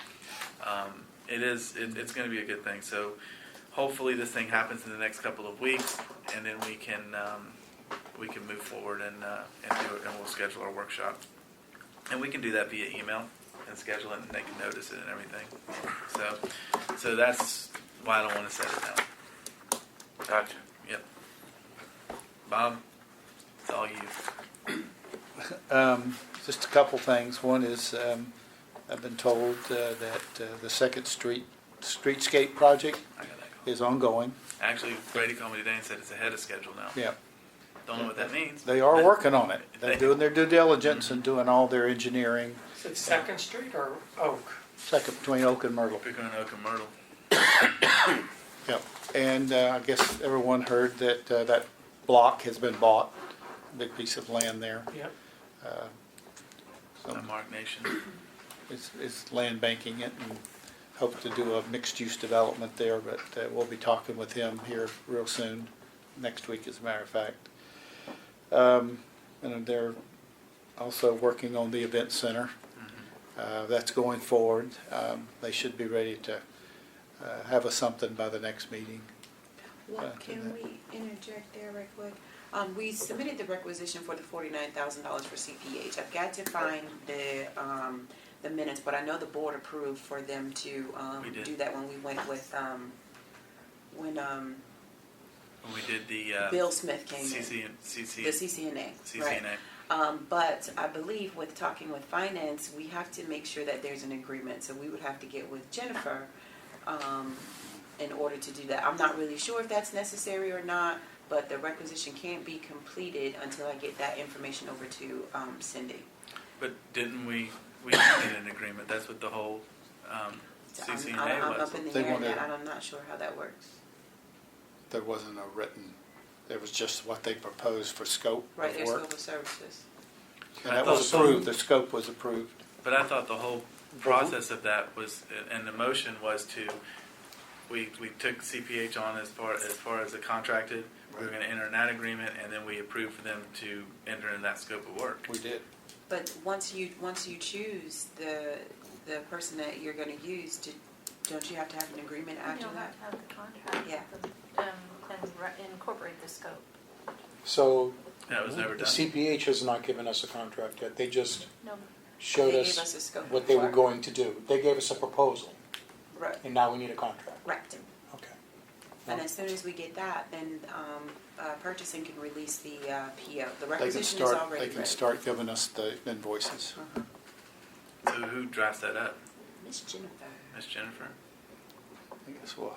Speaker 4: it's going to be a good thing. So hopefully this thing happens in the next couple of weeks, and then we can move forward and do it, and we'll schedule our workshop. And we can do that via email and schedule it, and they can notice it and everything. So that's why I don't want to set it down.
Speaker 11: Gotcha.
Speaker 4: Yep. Bob, it's all you.
Speaker 3: Just a couple things. One is, I've been told that the Second Street streetscape project
Speaker 4: I got that call.
Speaker 3: is ongoing.
Speaker 4: Actually, Brady called me today and said it's ahead of schedule now.
Speaker 3: Yeah,
Speaker 4: Don't know what that means.
Speaker 3: they are working on it. They're
Speaker 4: They-
Speaker 3: doing their due diligence and doing all their engineering.
Speaker 5: Is it Second Street or Oak?
Speaker 3: Second between Oak and Myrtle.
Speaker 4: We're going to Oak and Myrtle.
Speaker 3: Yep. And I guess everyone heard that that block has been bought, a big piece of land there.
Speaker 5: Yep.
Speaker 3: So
Speaker 4: Mark Nation.
Speaker 3: is land banking it, and hope to do a mixed-use development there, but we'll be talking with him here real soon, next week as a matter of fact. And they're also working on the event center. That's going forward. They should be ready to have us something by the next meeting.
Speaker 1: Can we interject there right quick? We submitted the requisition for the $49,000 for CPH. I've got to find the minutes, but I know the board approved for them to
Speaker 4: We did.
Speaker 1: do that when we went with when
Speaker 4: When we did the
Speaker 1: Bill Smith came in.
Speaker 4: CCNA.
Speaker 1: The CCNA. Right.
Speaker 4: CCNA.
Speaker 1: But I believe with talking with finance, we have to make sure that there's an agreement. So we would have to get with Jennifer in order to do that. I'm not really sure if that's necessary or not, but the requisition can't be completed until I get that information over to Cindy.
Speaker 4: But didn't we did an agreement? That's what the whole CCNA
Speaker 1: I'm
Speaker 4: was.
Speaker 1: up in the
Speaker 3: They
Speaker 1: air on
Speaker 3: wanted-
Speaker 1: that, and I'm not sure how that works.
Speaker 3: There wasn't a written, there was just what they proposed for scope
Speaker 1: Right,
Speaker 3: of
Speaker 1: there's
Speaker 3: work.
Speaker 1: scope of services.
Speaker 3: And that was approved, the scope was approved.
Speaker 4: But I thought the whole process of that was, and the motion was to, we took CPH on as far as the contracted. We were going to enter in that agreement, and then we approved for them to enter in that scope of work.
Speaker 3: We did.
Speaker 1: But once you choose the person that you're going to use, don't you have to have an agreement after
Speaker 13: You'll
Speaker 1: that?
Speaker 13: have to have the contract.
Speaker 1: Yeah.
Speaker 13: And incorporate the scope.
Speaker 8: So
Speaker 4: That was never
Speaker 8: the
Speaker 4: done.
Speaker 8: CPH has not given us a contract yet. They just
Speaker 13: No,
Speaker 8: showed
Speaker 1: They
Speaker 8: us
Speaker 1: gave us a scope
Speaker 8: what
Speaker 1: of
Speaker 8: they were
Speaker 1: work.
Speaker 8: going to do. They gave us a proposal,
Speaker 1: Right.
Speaker 8: and now we need a contract.
Speaker 1: Right.
Speaker 8: Okay.
Speaker 1: And as soon as we get that, then purchasing can release the PO. The
Speaker 3: They can
Speaker 1: requisition is
Speaker 3: start,
Speaker 1: already
Speaker 3: they can
Speaker 1: ready.
Speaker 3: start giving us the invoices.
Speaker 4: So who drafts that up?
Speaker 1: Miss Jennifer.
Speaker 4: Miss Jennifer?
Speaker 3: I guess we'll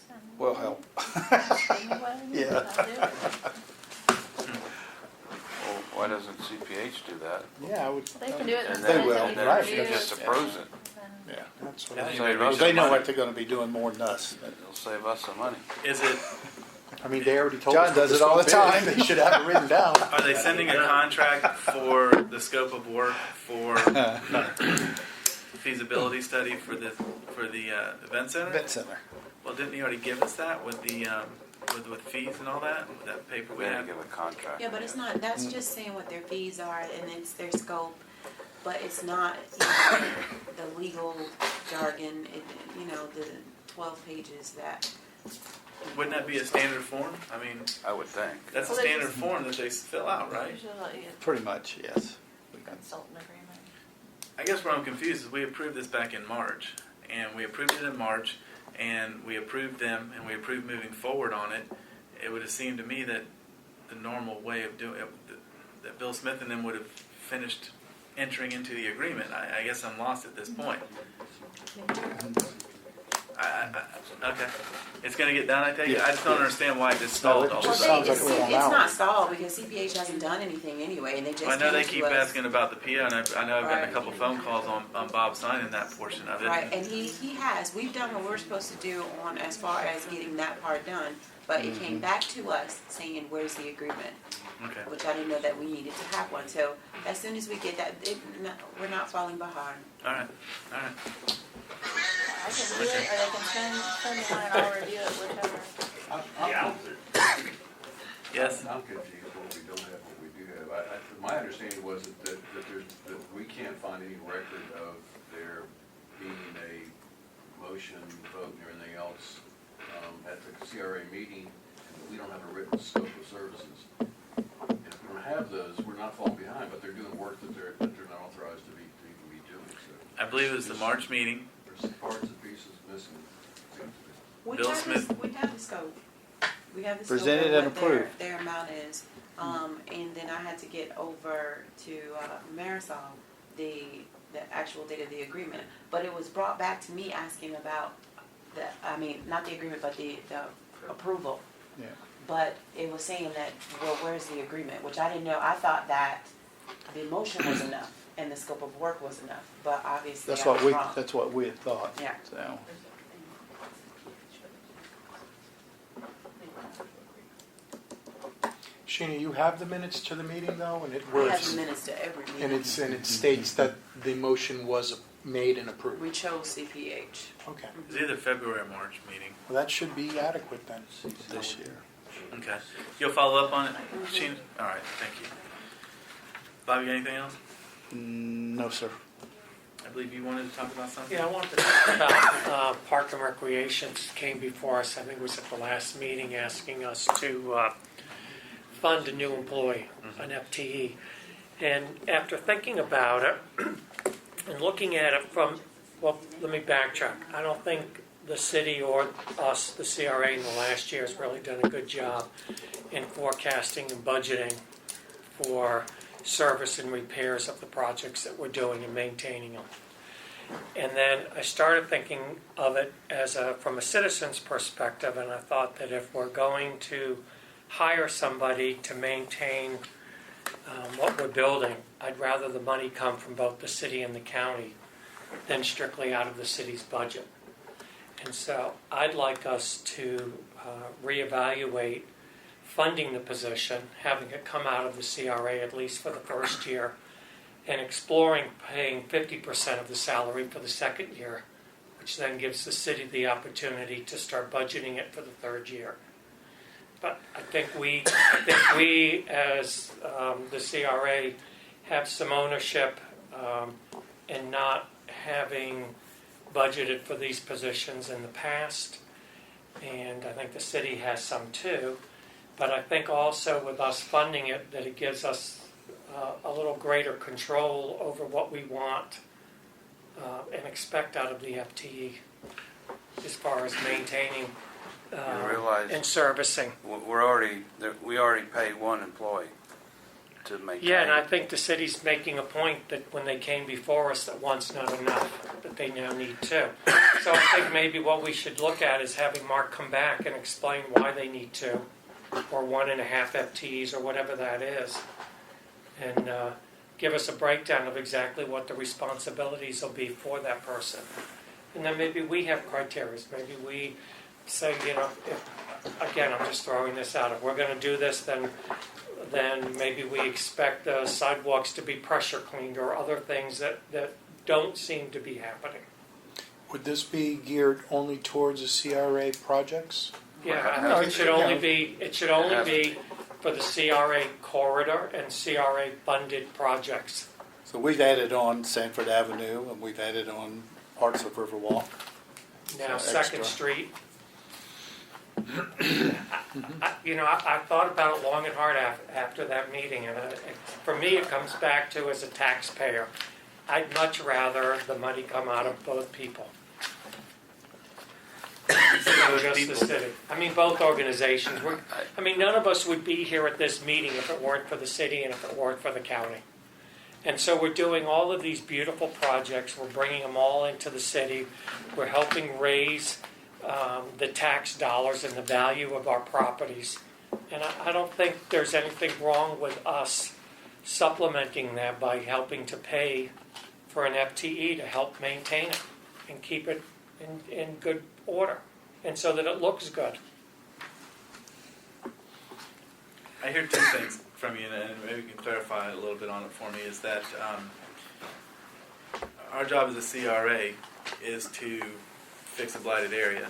Speaker 13: Send
Speaker 3: we'll help.
Speaker 13: me what I need,
Speaker 3: Yeah.
Speaker 13: I'll do it.
Speaker 11: Well, why doesn't CPH do that?
Speaker 8: Yeah, I would,
Speaker 13: They can do it.
Speaker 11: And
Speaker 3: They
Speaker 11: then,
Speaker 3: will,
Speaker 11: and then
Speaker 3: right,
Speaker 11: she
Speaker 3: that's-
Speaker 11: just approves it.
Speaker 3: Yeah.
Speaker 8: that's what
Speaker 4: Yeah.
Speaker 8: I,
Speaker 11: Save us
Speaker 3: They
Speaker 11: some
Speaker 3: know
Speaker 11: money.
Speaker 3: what they're gonna be doing more than us.
Speaker 11: It'll save us some money.
Speaker 4: Is it,
Speaker 8: I mean, they already told
Speaker 3: John
Speaker 8: us. what
Speaker 3: does it all the
Speaker 8: scope is.
Speaker 3: time.
Speaker 8: They should have it written down.
Speaker 4: are they sending a contract for the scope of work for feasibility study for the event center?
Speaker 3: Vet center.
Speaker 4: Well, didn't he already give us that with the, with fees and all that, with that paper we
Speaker 11: We had
Speaker 4: had?
Speaker 11: to give a contract.
Speaker 1: Yeah, but it's not, that's just saying what their fees are and it's their scope, but it's not, you know, the legal jargon, you know, the 12 pages that.
Speaker 4: Wouldn't that be a standard form? I mean,
Speaker 11: I would think.
Speaker 4: that's a
Speaker 13: Well, they
Speaker 4: standard
Speaker 13: just-
Speaker 4: form that they fill out, right?
Speaker 13: Usually let you
Speaker 3: Pretty much, yes.
Speaker 13: consultant agreement.
Speaker 4: I guess where I'm confused is we approved this back in March, and we approved it in March, and we approved them, and we approved moving forward on it. It would have seemed to me that the normal way of doing it, that Bill Smith and them would have finished entering into the agreement. I guess I'm lost at this point. Okay. It's going to get done, I take it? I just don't understand why it just stalled all of a
Speaker 8: Well,
Speaker 4: sudden.
Speaker 8: sounds like a long
Speaker 1: It's
Speaker 8: hour.
Speaker 1: not stalled because CPH hasn't done anything anyway, and they just.
Speaker 4: I know they
Speaker 1: came
Speaker 4: keep
Speaker 1: to us.
Speaker 4: asking about the PO, and I know I've gotten a
Speaker 1: Right.
Speaker 4: couple phone calls on Bob signing that portion of it.
Speaker 1: Right, and he has, we've done what we're supposed to do on as far as getting that part done, but it came back to us saying, where's the agreement?
Speaker 4: Okay.
Speaker 1: Which I didn't know that we needed to have one, so as soon as we get that, we're not falling behind.
Speaker 4: All right. All right.
Speaker 13: I can do it, or they can send me one and I'll review it, whichever.
Speaker 12: Yeah.
Speaker 4: Yes?
Speaker 14: I'm confused what we don't have, what we do have. My understanding was that we can't find any record of there being a motion, vote, and everything else at the CRA meeting, and we don't have a written scope of services. And if we don't have those, we're not falling behind, but they're doing work that they're not authorized to even be doing. So
Speaker 4: I believe it was the March meeting.
Speaker 14: there's parts and pieces missing. Seems to be.
Speaker 1: We
Speaker 4: Bill
Speaker 1: have
Speaker 4: Smith.
Speaker 1: We have the scope. We have the scope
Speaker 3: Presented
Speaker 1: of
Speaker 3: and
Speaker 1: what their,
Speaker 3: approved.
Speaker 1: their amount is. And then I had to get over to Marisol the actual date of the agreement. But it was brought back to me asking about not the agreement, but the approval.
Speaker 3: Yeah.
Speaker 1: But it was saying that, well, where's the agreement? Which I didn't know. I thought that the motion was enough and the scope of work was enough. But obviously I was wrong.
Speaker 3: That's what we had thought.
Speaker 1: Yeah.
Speaker 3: So,
Speaker 8: Sheena, you have the minutes to the meeting though, and it
Speaker 1: We have
Speaker 8: was,
Speaker 1: the minutes to every meeting.
Speaker 8: and it states that the motion was made and approved.
Speaker 1: We chose CPH.
Speaker 8: Okay,
Speaker 4: It was either February or March meeting.
Speaker 8: well, that should be adequate then.
Speaker 3: this year.
Speaker 4: Okay. You'll follow up on it, Sheena? All right, thank you. Bob, you got anything else?
Speaker 3: No, sir.
Speaker 4: I believe you wanted to talk about something?
Speaker 5: Yeah, I wanted to talk about Park and Recreation came before us, I think it was at the last meeting, asking us to fund a new employee, an FTE. And after thinking about it and looking at it from, well, let me backtrack. I don't think the city or us, the CRA, in the last year has really done a good job in forecasting and budgeting for service and repairs of the projects that we're doing and maintaining them. And then I started thinking of it as from a citizen's perspective, and I thought that if we're going to hire somebody to maintain what we're building, I'd rather the money come from both the city and the county than strictly out of the city's budget. And so I'd like us to reevaluate funding the position, having it come out of the CRA at least for the first year, and exploring paying 50% of the salary for the second year, which then gives the city the opportunity to start budgeting it for the third year. But I think we as the CRA have some ownership in not having budgeted for these positions in the past, and I think the city has some too. But I think also with us funding it, that it gives us a little greater control over what we want and expect out of the FTE as far as maintaining
Speaker 11: You realize
Speaker 5: and servicing.
Speaker 11: we already pay one employee to maintain.
Speaker 5: Yeah, and I think the city's making a point that when they came before us, that one's not enough, that they now need two. So I think maybe what we should look at is having Mark come back and explain why they need two, or 1.5 FTEs, or whatever that is, and give us a breakdown of exactly what the responsibilities will be for that person. And then maybe we have criteria. Maybe we say, again, I'm just throwing this out. If we're going to do this, then maybe we expect the sidewalks to be pressure cleaned or other things that don't seem to be happening.
Speaker 8: Would this be geared only towards the CRA projects?
Speaker 5: Yeah, I think it should only be for the CRA corridor and CRA funded projects.
Speaker 3: So we've added on Sanford Avenue, and we've added on parts of Riverwalk.
Speaker 5: Now,
Speaker 3: So
Speaker 5: Second
Speaker 3: extra.
Speaker 5: Street. I thought about it long and hard after that meeting, and for me, it comes back to, as a taxpayer, I'd much rather the money come out of both people. Not just the city. I mean, both organizations. None of us would be here at this meeting if it weren't for the city and if it weren't for the county. And so we're doing all of these beautiful projects. We're bringing them all into the city. We're helping raise the tax dollars and the value of our properties. And I don't think there's anything wrong with us supplementing that by helping to pay for an FTE to help maintain it and keep it in good order, and so that it looks good.
Speaker 4: I hear two things from you, and maybe you can clarify a little bit on it for me, is that our job as a CRA is to fix a blighted area.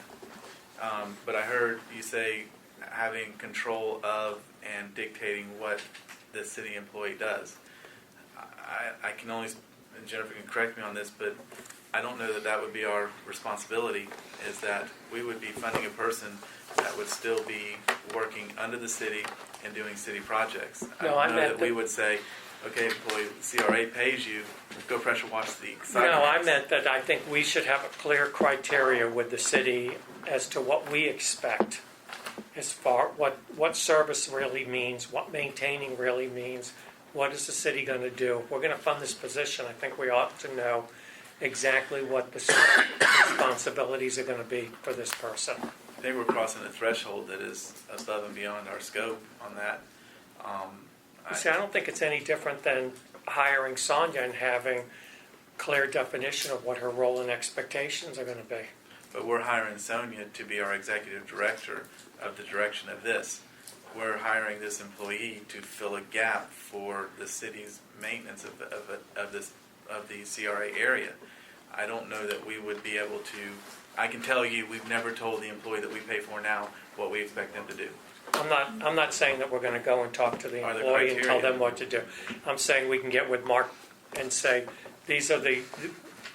Speaker 4: But I heard you say having control of and dictating what the city employee does. I can only, and Jennifer can correct me on this, but I don't know that that would be our responsibility, is that we would be funding a person that would still be working under the city and doing city projects.
Speaker 5: No,
Speaker 4: I don't know that we would say, okay, employee, CRA pays you, go pressure wash the sidewalks.
Speaker 5: No, I meant that I think we should have a clear criteria with the city as to what we expect, as far what service really means, what maintaining really means, what is the city going to do. If we're going to fund this position, I think we ought to know exactly what the responsibilities are going to be for this person.
Speaker 4: I think we're crossing a threshold that is above and beyond our scope on that.
Speaker 5: See, I don't think it's any different than hiring Sonia and having clear definition of what her role and expectations are going to be.
Speaker 4: But we're hiring Sonia to be our executive director of the direction of this. We're hiring this employee to fill a gap for the city's maintenance of the CRA area. I don't know that we would be able to. I can tell you, we've never told the employee that we pay for now what we expect them to do.
Speaker 5: I'm not saying that we're going to go and talk to the employee and tell them what to do. I'm saying we can get with Mark and say,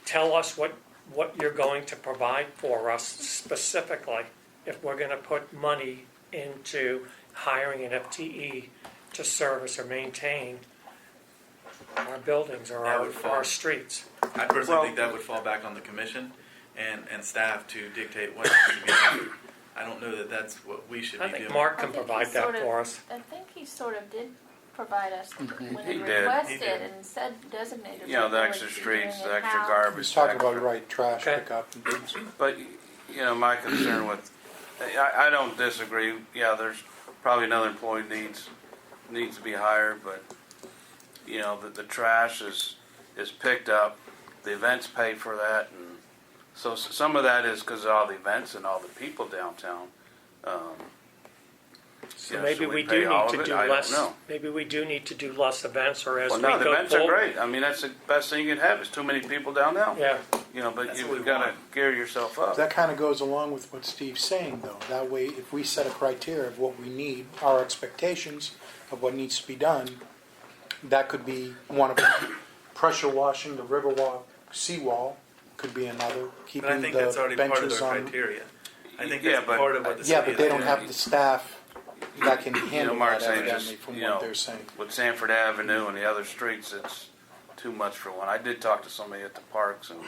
Speaker 5: tell us what you're going to provide for us specifically if we're going to put money into hiring an FTE to service or maintain our buildings or our streets.
Speaker 4: I personally think that would fall back on the commission and staff to dictate what needs to be done. I don't know that that's what we should be doing.
Speaker 5: I think Mark can provide that for us.
Speaker 13: I think he sort of did provide us when
Speaker 11: He
Speaker 13: he
Speaker 11: did.
Speaker 13: requested
Speaker 4: He did.
Speaker 13: and said designated.
Speaker 11: The extra streets, the extra
Speaker 8: He's
Speaker 11: garbage.
Speaker 8: talking
Speaker 11: extra-
Speaker 8: about right trash
Speaker 5: Okay.
Speaker 8: pickup and things.
Speaker 11: But, my concern with, I don't disagree. Yeah, there's probably another employee needs to be hired, but, the trash is picked up. The events pay for that, and so some of that is because of all the events and all the people downtown.
Speaker 5: So
Speaker 11: Yeah,
Speaker 5: maybe
Speaker 11: should
Speaker 5: we
Speaker 11: pay
Speaker 5: do
Speaker 11: all
Speaker 5: need
Speaker 11: of
Speaker 5: to
Speaker 11: it?
Speaker 5: do
Speaker 11: I don't
Speaker 5: less.
Speaker 11: know.
Speaker 5: Maybe we do need to do less events, or as
Speaker 11: Well,
Speaker 5: we
Speaker 11: no, the
Speaker 5: go
Speaker 11: events are
Speaker 5: forward.
Speaker 11: great. That's the best thing you can have is too many people downtown.
Speaker 5: Yeah.
Speaker 11: But
Speaker 4: That's what we
Speaker 11: you've got to
Speaker 4: want.
Speaker 11: gear yourself up.
Speaker 8: That kind of goes along with what Steve's saying, though. That way, if we set a criteria of what we need, our expectations of what needs to be done, that could be one of them. Pressure washing the Riverwalk seawall could be another. Keeping
Speaker 4: But I think
Speaker 8: the
Speaker 4: that's already part of
Speaker 8: benches
Speaker 4: their
Speaker 8: on.
Speaker 4: criteria. I think
Speaker 11: Yeah,
Speaker 4: that's
Speaker 11: but-
Speaker 4: part of what the city
Speaker 8: Yeah, but they
Speaker 4: is
Speaker 8: don't
Speaker 4: doing.
Speaker 8: have the staff that can handle
Speaker 11: Mark's
Speaker 8: that
Speaker 11: saying
Speaker 8: evidently
Speaker 11: just,
Speaker 8: from what they're saying.
Speaker 11: with Sanford Avenue and the other streets, it's too much for one. I did talk to somebody at the parks, and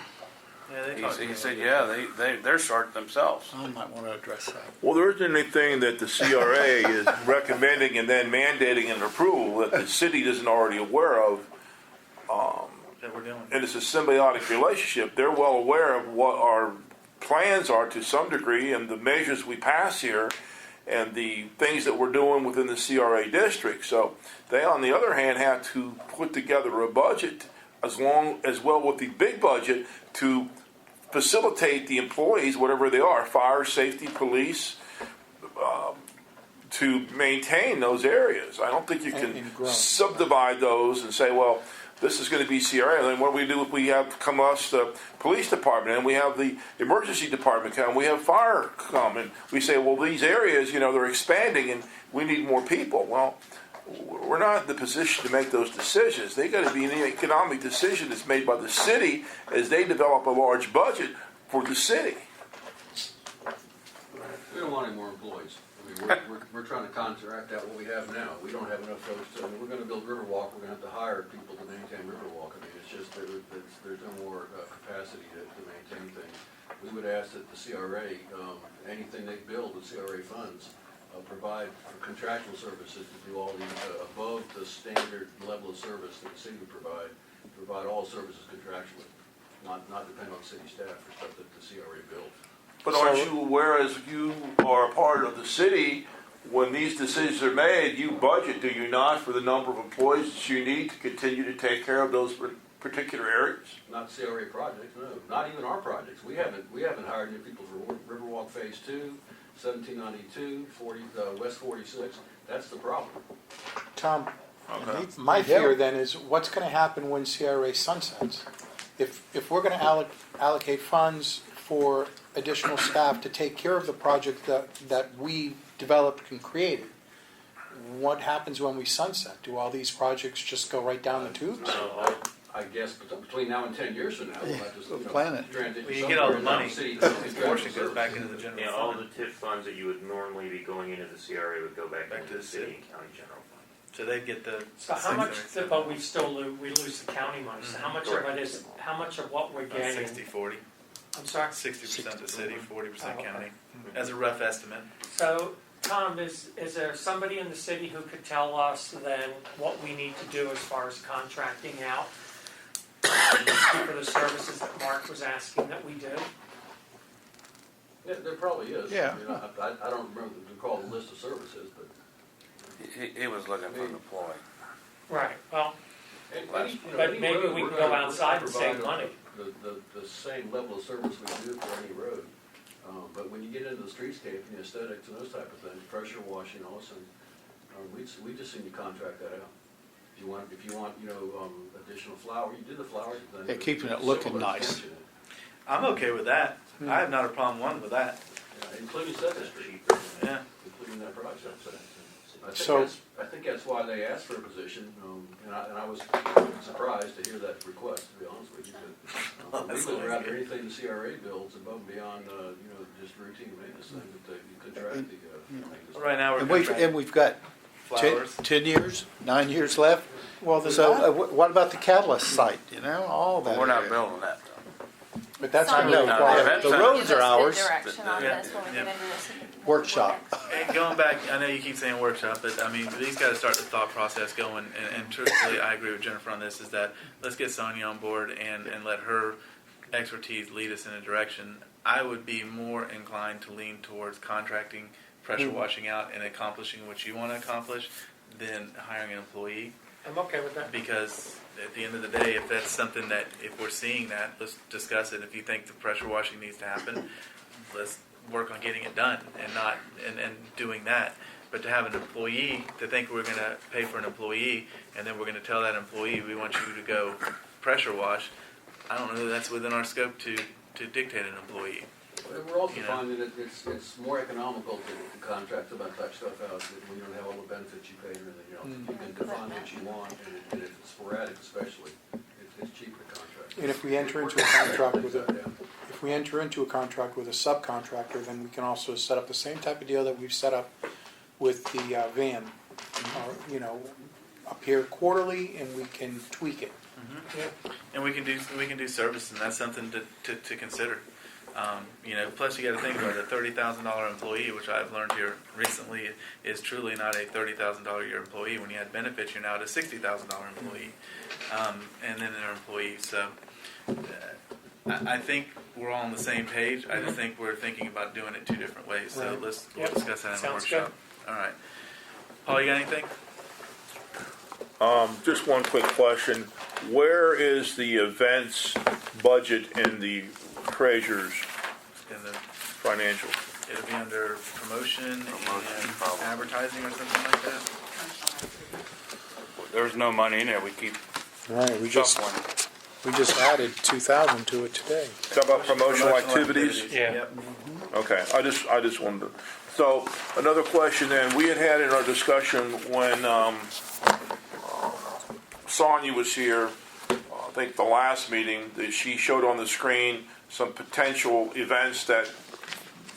Speaker 4: Yeah, they talked to
Speaker 11: He
Speaker 4: me
Speaker 11: said,
Speaker 4: about it.
Speaker 11: yeah, they're short themselves.
Speaker 3: I might want to address that.
Speaker 2: Well, there isn't anything that the CRA is recommending and then mandating an approval that the city isn't already aware of.
Speaker 4: That we're doing.
Speaker 2: And it's a symbiotic relationship. They're well aware of what our plans are to some degree and the measures we pass here and the things that we're doing within the CRA district. So they, on the other hand, have to put together a budget as well with the big budget to facilitate the employees, whatever they are, fire, safety, police, to maintain those areas. I don't think you can
Speaker 8: And grow.
Speaker 2: subdivide those and say, well, this is going to be CRA. And then what do we do if we have come us the police department and we have the emergency department come, we have fire come, and we say, well, these areas, they're expanding and we need more people. Well, we're not in the position to make those decisions. They got to be an economic decision that's made by the city as they develop a large budget for the city.
Speaker 14: We don't want any more employees. I mean, we're trying to contract out what we have now. We don't have enough folks to, we're gonna build Riverwalk, we're gonna have to hire people to maintain Riverwalk. I mean, it's just, there's no more capacity to maintain things. We would ask that the CRA, anything they build with CRA funds, provide for contractual services to do all the, above the standard level of service that the city would provide all services contractually, not depend on city staff for stuff that the CRA builds.
Speaker 2: But aren't you aware, as you are a part of the city, when these decisions are made, you budget, do you not, for the number of employees that you need to continue to take care of those particular areas?
Speaker 14: Not CRA projects, no. Not even our projects. We haven't hired any people for Riverwalk Phase 2, 1792, West 46. That's the problem.
Speaker 8: Tom,
Speaker 2: Okay.
Speaker 8: my fear then is what's going to happen when CRA sunsets? If we're going to allocate funds for additional staff to take care of the project that we developed and created, what happens when we sunset? Do all these projects just go right down the tubes?
Speaker 14: I guess between now and 10 years from now, we'll have to
Speaker 3: plan it.
Speaker 14: transition
Speaker 4: Well, you get all the
Speaker 14: somewhere.
Speaker 4: money.
Speaker 14: City-
Speaker 4: Portion goes back into the general
Speaker 12: Yeah, all
Speaker 4: fund.
Speaker 12: the TIF funds that you would normally be going into the CRA would go back
Speaker 4: Back
Speaker 12: into
Speaker 4: to
Speaker 12: the
Speaker 4: the
Speaker 12: city
Speaker 4: city.
Speaker 12: and county general fund.
Speaker 4: So they'd get the.
Speaker 5: So how much, but we still we lose the county money, so how much of it is, how much of what we're getting?
Speaker 4: 60-40.
Speaker 5: I'm sorry?
Speaker 4: 60% the city, 40% county, as a rough estimate.
Speaker 5: So, Tom, is there somebody in the city who could tell us then what we need to do as far as contracting out for the services that Mark was asking that we do?
Speaker 14: Yeah, there probably is.
Speaker 3: Yeah.
Speaker 14: I mean, I don't remember to call the list of services, but.
Speaker 11: He was looking for an employee.
Speaker 5: Right, well,
Speaker 14: But
Speaker 5: But maybe we can go outside and save money.
Speaker 14: The same level of service we do for any road. But when you get into the streetscape and the aesthetics and those type of things, pressure washing also, we just seen you contract that out. If you want, additional flower, you do the flowers. Then
Speaker 3: Yeah, keeping it looking nice.
Speaker 4: I'm okay with that. I have not a problem one with that.
Speaker 14: Yeah, including Second Street,
Speaker 4: Yeah.
Speaker 14: including that project.
Speaker 8: So-
Speaker 14: I think that's why they asked for a position, and I was surprised to hear that request, to be honest with you. But we would rather anything the CRA builds above and beyond, just routine maintenance things that you contract the maintenance.
Speaker 4: Right now, we're
Speaker 3: And we've got
Speaker 4: flowers.
Speaker 3: 10 years, 9 years left.
Speaker 8: Well, there's
Speaker 3: So
Speaker 8: that,
Speaker 3: what about the catalyst site, all that?
Speaker 11: We're not
Speaker 3: area?
Speaker 11: building that though.
Speaker 8: but that's
Speaker 13: Some
Speaker 8: not
Speaker 3: know,
Speaker 8: really
Speaker 13: people
Speaker 3: but
Speaker 8: required.
Speaker 3: the
Speaker 13: give
Speaker 3: roads
Speaker 13: us
Speaker 3: are
Speaker 13: good
Speaker 3: ours.
Speaker 13: Direction on
Speaker 4: Yeah.
Speaker 13: this when we get into this.
Speaker 3: Workshop.
Speaker 4: And going back, I know you keep saying workshop, but I mean, these got to start the thought process going. And truthfully, I agree with Jennifer on this. Is that let's get Sonia on board and let her expertise lead us in a direction. I would be more inclined to lean towards contracting, pressure washing out, and accomplishing what you want to accomplish, than hiring an employee.
Speaker 5: I'm okay with that.
Speaker 4: Because at the end of the day, if that's something that, if we're seeing that, let's discuss it. If you think the pressure washing needs to happen, let's work on getting it done and doing that. But to have an employee, to think we're going to pay for an employee and then we're going to tell that employee we want you to go pressure wash, I don't know that that's within our scope to dictate an employee.
Speaker 14: But we're also finding that it's more economical to contract some of that type stuff out when you don't have all the benefits you pay and everything else. You can define what you want, and if it's sporadic especially, it's cheaper to contract.
Speaker 8: And if we enter into a contract with a subcontractor, then we can also set up the same type of deal that we've set up with the van. Or, appear quarterly and we can tweak it.
Speaker 4: And we can do service, and that's something to consider. Plus you got to think about it. A $30,000 employee, which I've learned here recently, is truly not a $30,000 a year employee. When you add benefits, you're now at a $60,000 employee, and then their employees. So I think we're all on the same page. I just think we're thinking about doing it two different ways. So we'll discuss that in the
Speaker 5: Sounds
Speaker 4: workshop. All right. Paul, you got anything?
Speaker 2: Just one quick question. Where is the events budget in the treasurer's
Speaker 4: In the
Speaker 2: financial?
Speaker 4: It'll be under promotion and
Speaker 11: probably.
Speaker 4: advertising or something like that.
Speaker 11: There's no money in there, we keep
Speaker 8: Right, we
Speaker 11: shuffling.
Speaker 8: added 2,000 to it today.
Speaker 2: Talk about promotional activities?
Speaker 5: Yeah.
Speaker 4: Yep.
Speaker 2: Okay, I just wanted to. So, another question then, we had in our discussion when Sonia was here, I think the last meeting, that she showed on the screen some potential events that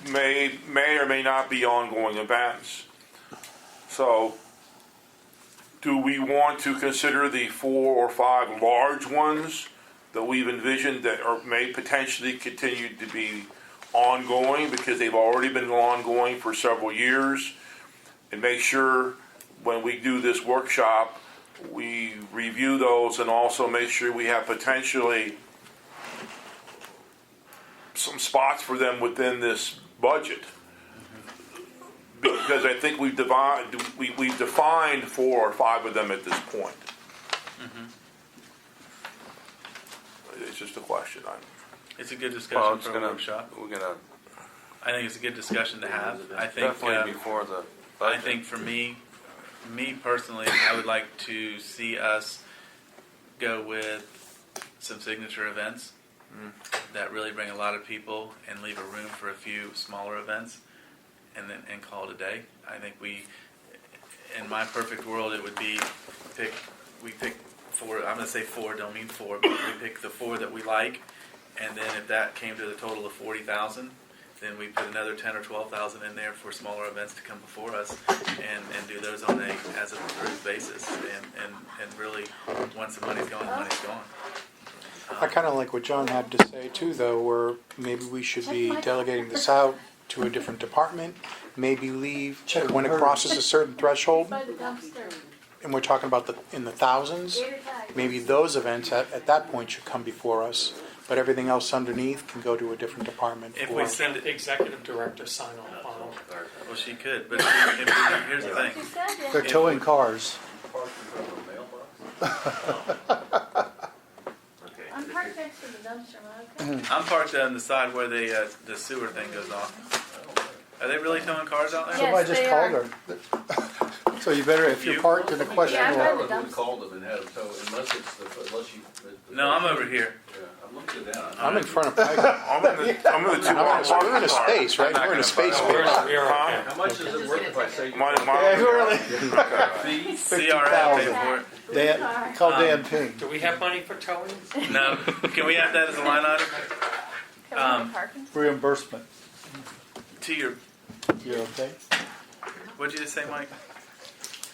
Speaker 2: may or may not be ongoing events. So, do we want to consider the 4 or 5 large ones that we've envisioned that may potentially continue to be ongoing because they've already been ongoing for several years, and make sure when we do this workshop, we review those and also make sure we have potentially some spots for them within this budget? Because I think we've defined 4 or 5 of them at this point. It's just a question.
Speaker 4: It's a good
Speaker 11: Well,
Speaker 4: discussion
Speaker 11: it's
Speaker 4: for a
Speaker 11: gonna,
Speaker 4: workshop.
Speaker 11: we're gonna
Speaker 4: I think it's a good discussion to have. I think
Speaker 11: definitely before the
Speaker 4: I
Speaker 11: budget.
Speaker 4: think for me personally, I would like to see us go with some signature events that really bring a lot of people and leave a room for a few smaller events, and call it a day. I think in my perfect world, it would be we pick 4. I'm gonna say 4. Don't mean 4, but we pick the 4 that we like, and then if that came to the total of 40,000. Then we put another 10 or 12,000 in there for smaller events to come before us, and do those on as an approved basis. And really, once the money's gone, the money's gone.
Speaker 8: I kind of like what John had to say too, though, where maybe we should be delegating this out to a different department, maybe leave when it crosses a certain threshold,
Speaker 13: By the dumpster.
Speaker 8: and we're talking about in the thousands,
Speaker 13: Gator tag.
Speaker 8: maybe those events at that point should come before us, but everything else underneath can go to a different department.
Speaker 4: If
Speaker 8: for-
Speaker 4: we send
Speaker 5: The executive director sign off on them.
Speaker 4: Well, she could, but here's the thing.
Speaker 13: You said it.
Speaker 3: They're towing cars.
Speaker 14: Parked in front of a mailbox?
Speaker 12: Okay.
Speaker 13: I'm parked next to the dumpster, am I okay?
Speaker 4: I'm parked on the side where the sewer thing goes off. Are they really towing cars out there?
Speaker 13: Yeah.
Speaker 3: Somebody just
Speaker 13: they
Speaker 3: called
Speaker 13: are.
Speaker 3: her. So you better, if you're parked in a
Speaker 13: Yeah,
Speaker 3: questionable,
Speaker 13: I've
Speaker 14: I
Speaker 13: the
Speaker 14: would have
Speaker 13: dumpster.
Speaker 14: called them and had them tow, unless you.
Speaker 4: No, I'm over here.
Speaker 14: Yeah, I'm looking down.
Speaker 8: I'm in front of Piker.
Speaker 2: I'm in the 2
Speaker 8: We're in a space, right? We're in a space.
Speaker 5: We're okay.
Speaker 14: How much does it worth if I say?
Speaker 8: Fee?
Speaker 4: CRA paid for it.
Speaker 3: Dan, call Dan Ping.
Speaker 5: Do we have money for towing?
Speaker 4: No, can we add that as a line item?
Speaker 13: Can we have parking?
Speaker 3: Reimbursement.
Speaker 4: To your,
Speaker 3: You okay?
Speaker 4: what'd you just say, Mike?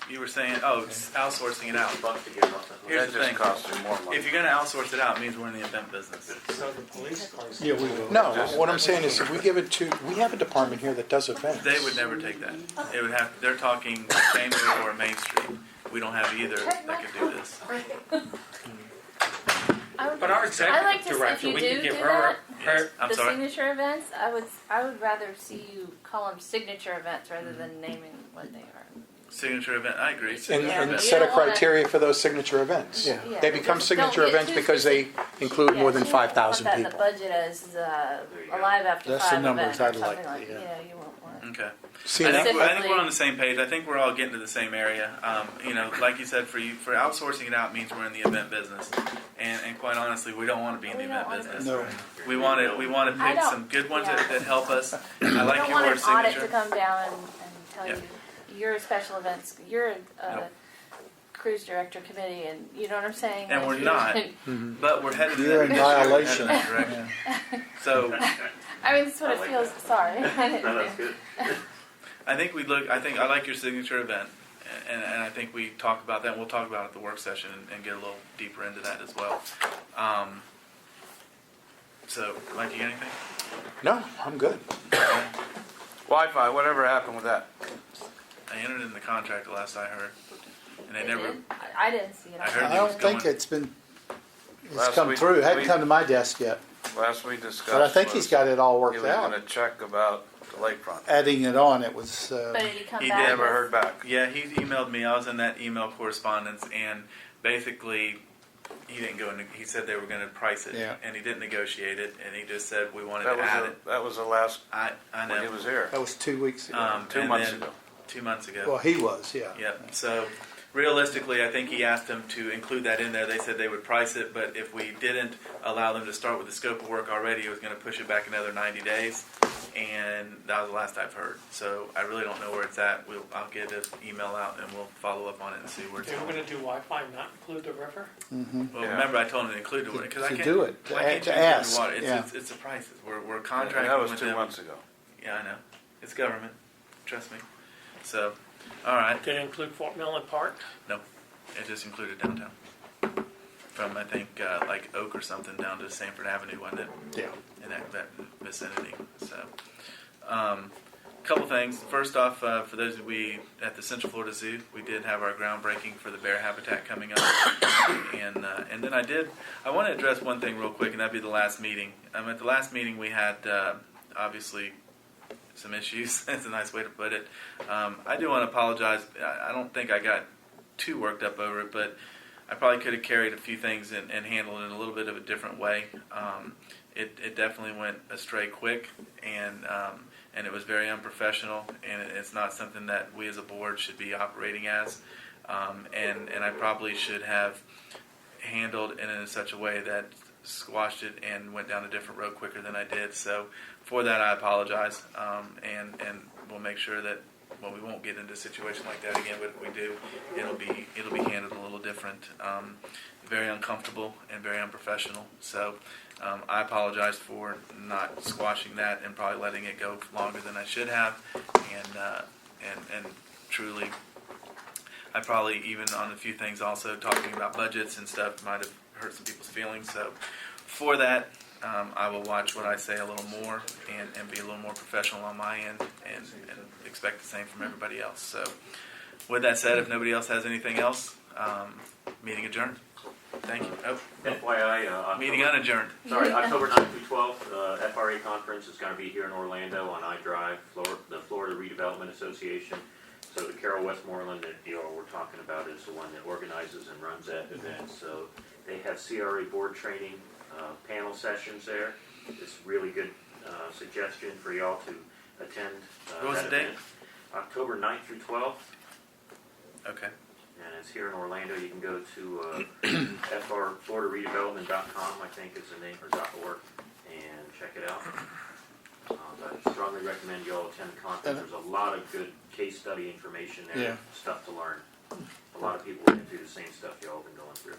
Speaker 4: You were saying, it's outsourcing it out. Here's
Speaker 11: That
Speaker 4: the
Speaker 11: just
Speaker 4: thing.
Speaker 11: costs you more money.
Speaker 4: If you're gonna outsource it out, it means we're in the event business.
Speaker 5: So the police cars.
Speaker 3: Yeah, we will.
Speaker 8: No, what I'm saying is if we give it to, we have a department here that does events.
Speaker 4: They would never take that. It would have, they're talking Chambers or Main Street. We don't have either that could do this.
Speaker 5: But our
Speaker 13: I like
Speaker 5: executive
Speaker 13: to, if
Speaker 5: director,
Speaker 13: you
Speaker 5: we
Speaker 13: do
Speaker 5: could
Speaker 13: do
Speaker 5: give
Speaker 13: that,
Speaker 5: her,
Speaker 4: I'm
Speaker 13: the
Speaker 4: sorry?
Speaker 13: signature events, I would rather see you call them signature events rather than naming what they are.
Speaker 4: Signature event, I agree.
Speaker 8: And,
Speaker 4: Signature
Speaker 13: Yeah,
Speaker 8: and
Speaker 4: event.
Speaker 8: set a
Speaker 13: You don't wanna-
Speaker 8: criteria for those signature events.
Speaker 3: Yeah.
Speaker 8: They become
Speaker 13: Just
Speaker 8: signature
Speaker 13: don't get
Speaker 8: events
Speaker 13: too
Speaker 8: because they include more than
Speaker 13: Yeah, you don't
Speaker 8: 5,000
Speaker 13: want
Speaker 8: people.
Speaker 13: that in the budget as alive after
Speaker 3: That's the
Speaker 13: 5
Speaker 3: numbers
Speaker 13: event or
Speaker 3: I'd
Speaker 13: something
Speaker 3: like,
Speaker 13: like,
Speaker 3: yeah.
Speaker 13: you won't want.
Speaker 4: Okay.
Speaker 8: See,
Speaker 4: I
Speaker 8: and
Speaker 4: think,
Speaker 8: that-
Speaker 4: I think we're on the same page. I think we're all getting to the same area. Like you said, for outsourcing it out means we're in the event business, and quite honestly, we don't want to be in the
Speaker 13: We don't
Speaker 4: event
Speaker 13: want to.
Speaker 4: business.
Speaker 3: No.
Speaker 4: We want to
Speaker 13: I
Speaker 4: pick
Speaker 13: don't-
Speaker 4: some good ones
Speaker 13: yeah.
Speaker 4: that help us. I
Speaker 13: I
Speaker 4: like
Speaker 13: don't
Speaker 4: your
Speaker 13: want
Speaker 4: word
Speaker 13: an audit to
Speaker 4: signature.
Speaker 13: come down and tell
Speaker 4: Yeah.
Speaker 13: you're a special events, you're a
Speaker 4: Nope.
Speaker 13: cruise director committee, and you know what I'm saying?
Speaker 4: And we're not. But we're headed in
Speaker 3: You're
Speaker 4: that
Speaker 3: in
Speaker 4: direction.
Speaker 3: violation.
Speaker 4: We're headed in that direction. So
Speaker 13: I mean, that's what
Speaker 12: I
Speaker 13: it
Speaker 12: like
Speaker 13: feels,
Speaker 12: that.
Speaker 13: sorry.
Speaker 12: No, that's good.
Speaker 4: I think I like your signature event, and I think we talked about that, and we'll talk about it at the work session and get a little deeper into that as well. So, Mike, you got anything?
Speaker 8: No, I'm good.
Speaker 11: Wi-Fi, whatever happened with that?
Speaker 4: I entered in the contract the last I heard, and they
Speaker 13: They
Speaker 4: never.
Speaker 13: did? I didn't see it.
Speaker 4: I heard
Speaker 3: I
Speaker 4: it was
Speaker 3: don't think
Speaker 4: going.
Speaker 3: it's
Speaker 11: Last
Speaker 3: come
Speaker 11: week-
Speaker 3: through. It hadn't
Speaker 11: we-
Speaker 3: come to my desk yet.
Speaker 11: Last we discussed.
Speaker 3: But I think he's got it all
Speaker 11: He
Speaker 3: worked
Speaker 11: was gonna
Speaker 3: out.
Speaker 11: check about the lakefront.
Speaker 3: Adding it on, it was,
Speaker 13: But did he come
Speaker 4: He
Speaker 13: back?
Speaker 11: Never
Speaker 13: with-
Speaker 11: heard back.
Speaker 4: Yeah, he emailed me. I was in that email correspondence, and basically, he didn't go. He said they were going to price it,
Speaker 3: Yeah.
Speaker 4: and he didn't negotiate it, and he just said we wanted
Speaker 11: That
Speaker 4: to
Speaker 11: was
Speaker 4: add it.
Speaker 11: that was the last
Speaker 4: I
Speaker 11: when he
Speaker 4: know.
Speaker 11: was here.
Speaker 3: that was 2 weeks ago.
Speaker 11: 2
Speaker 4: and
Speaker 11: months
Speaker 4: then-
Speaker 11: ago.
Speaker 4: 2 months ago.
Speaker 3: Well, he was, yeah.
Speaker 4: Yep. So realistically, I think he asked them to include that in there. They said they would price it, but if we didn't allow them to start with the scope of work already, it was going to push it back another 90 days. And that was the last I've heard. So I really don't know where it's at. I'll get an email out and we'll follow up on it and see where it's
Speaker 5: They were
Speaker 4: going.
Speaker 5: gonna do Wi-Fi, not include the river?
Speaker 4: Well,
Speaker 11: Yeah.
Speaker 4: remember I told them to include the water because I
Speaker 3: To
Speaker 4: can't
Speaker 3: do it,
Speaker 4: Why can't
Speaker 3: to
Speaker 4: you include
Speaker 3: ask,
Speaker 4: the water?
Speaker 3: yeah.
Speaker 4: It's the prices. We're
Speaker 11: And
Speaker 4: contracting
Speaker 11: that was
Speaker 4: with
Speaker 11: 2
Speaker 4: them.
Speaker 11: months ago.
Speaker 4: Yeah, I know. It's government. Trust me. So, all right.
Speaker 5: Did it include Fort Millen Park?
Speaker 4: No, it just included downtown. From I think like Oak or something down to Sanford Avenue, wasn't it?
Speaker 3: Yeah.
Speaker 4: In that vicinity. So, couple things. First off, for those of we at the Central Florida Zoo, we did have our groundbreaking for the bear habitat coming up, and then I want to address one thing real quick, and that'd be the last meeting. At the last meeting, we had obviously some issues. That's a nice way to put it. I do want to apologize. I don't think I got too worked up over it, but I probably could have carried a few things and handled it in a little bit of a different way. It definitely went astray quick, and it was very unprofessional, and it's not something that we as a board should be operating as. And I probably should have handled it in such a way that squashed it and went down a different road quicker than I did. So for that, I apologize, and we'll make sure that we won't get into a situation like that again. But if we do, it'll be handled a little different. Very uncomfortable and very unprofessional. So I apologize for not squashing that and probably letting it go longer than I should have, and truly, I probably even on a few things also talking about budgets and stuff might have hurt some people's feelings. So for that, I will watch what I say a little more and be a little more professional on my end and expect the same from everybody else. So with that said, if nobody else has anything else, meeting adjourned. Thank you. Oh,
Speaker 12: FYI,
Speaker 4: meeting unadjourned.
Speaker 12: Sorry, October 9th through 12th, FRA conference is going to be here in Orlando on iDrive, the Florida Redevelopment Association. So the Carol Westmoreland that we're talking about is the one that organizes and runs that event. So they have CRA board training panel sessions there. It's really good suggestion for y'all to attend
Speaker 4: What was
Speaker 12: that
Speaker 4: the date?
Speaker 12: event. October 9th through 12th.
Speaker 4: Okay.
Speaker 12: And it's here in Orlando. You can go to FLoridaRedevelopment.com, I think is the name, or .org, and check it out. I strongly recommend you all attend the conference. There's a lot of good case study information there,
Speaker 3: Yeah.
Speaker 12: stuff to learn. A lot of people went through the same stuff y'all have been going through.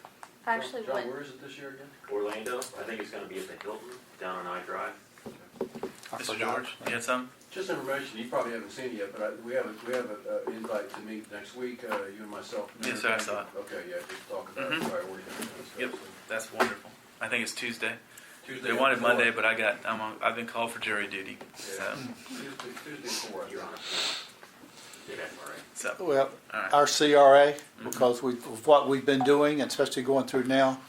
Speaker 13: I actually
Speaker 14: John,
Speaker 13: went.
Speaker 14: where is it this year again?
Speaker 12: Orlando, I think it's going to be at the Hilton down on iDrive.
Speaker 3: I
Speaker 4: Mr.
Speaker 3: forgot.
Speaker 4: George, you had something?
Speaker 14: Just information, you probably haven't seen it yet, but we have an invite to meet next week, you and myself.
Speaker 4: Yes, sir, I saw it.
Speaker 14: Okay, yeah, just talk about
Speaker 4: Mhm.
Speaker 14: priorities and stuff.
Speaker 4: Yep. That's wonderful. I think it's Tuesday.
Speaker 14: Tuesday
Speaker 4: They wanted
Speaker 14: before.
Speaker 4: Monday, but I've been called for jury duty. So,
Speaker 14: Tuesday before.
Speaker 12: You're on a Did FRA.
Speaker 4: so
Speaker 3: Well,
Speaker 4: all right.
Speaker 3: our CRA, because of what we've been doing, and especially going through now,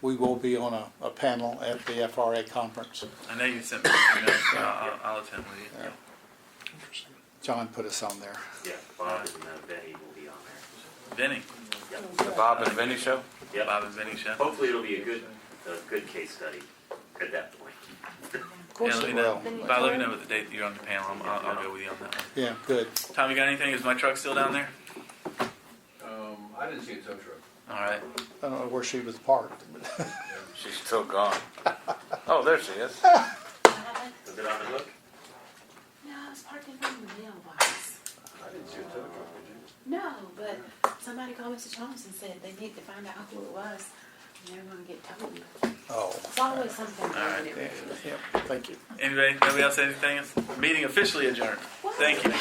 Speaker 3: we will be on a panel at the FRA conference.
Speaker 4: I know you sent me an email, so I'll attend with you.
Speaker 3: Yeah. John put us on there.
Speaker 12: Yeah, Bob and Benny will be on there.
Speaker 4: Vinny,
Speaker 11: The Bob and Vinny show?
Speaker 12: Yep.
Speaker 4: Bob and Vinny show.
Speaker 12: Hopefully it'll be a good case study at that point.
Speaker 3: Of course
Speaker 4: let
Speaker 3: it
Speaker 4: me know.
Speaker 3: will.
Speaker 4: But let me know what the date you're on the panel. I'll go with you on that one.
Speaker 3: Yeah, good.
Speaker 4: Tom, you got anything? Is my truck still down there?
Speaker 14: I didn't see a tow truck.
Speaker 4: All right.
Speaker 3: I don't know where she was parked.
Speaker 11: She's still gone. Oh, there she is.
Speaker 12: Was it on the hook?
Speaker 1: No, I was parked in front of the mailbox.
Speaker 14: I didn't see a tow truck, did you?
Speaker 1: No, but somebody called Mr. Jones and said they need to find out who it was, and they were gonna get towed.
Speaker 3: Oh,
Speaker 1: It's always something.
Speaker 4: All right.
Speaker 1: isn't it?
Speaker 3: yeah, thank you.
Speaker 4: Nobody else say anything? Meeting officially adjourned. Thank you.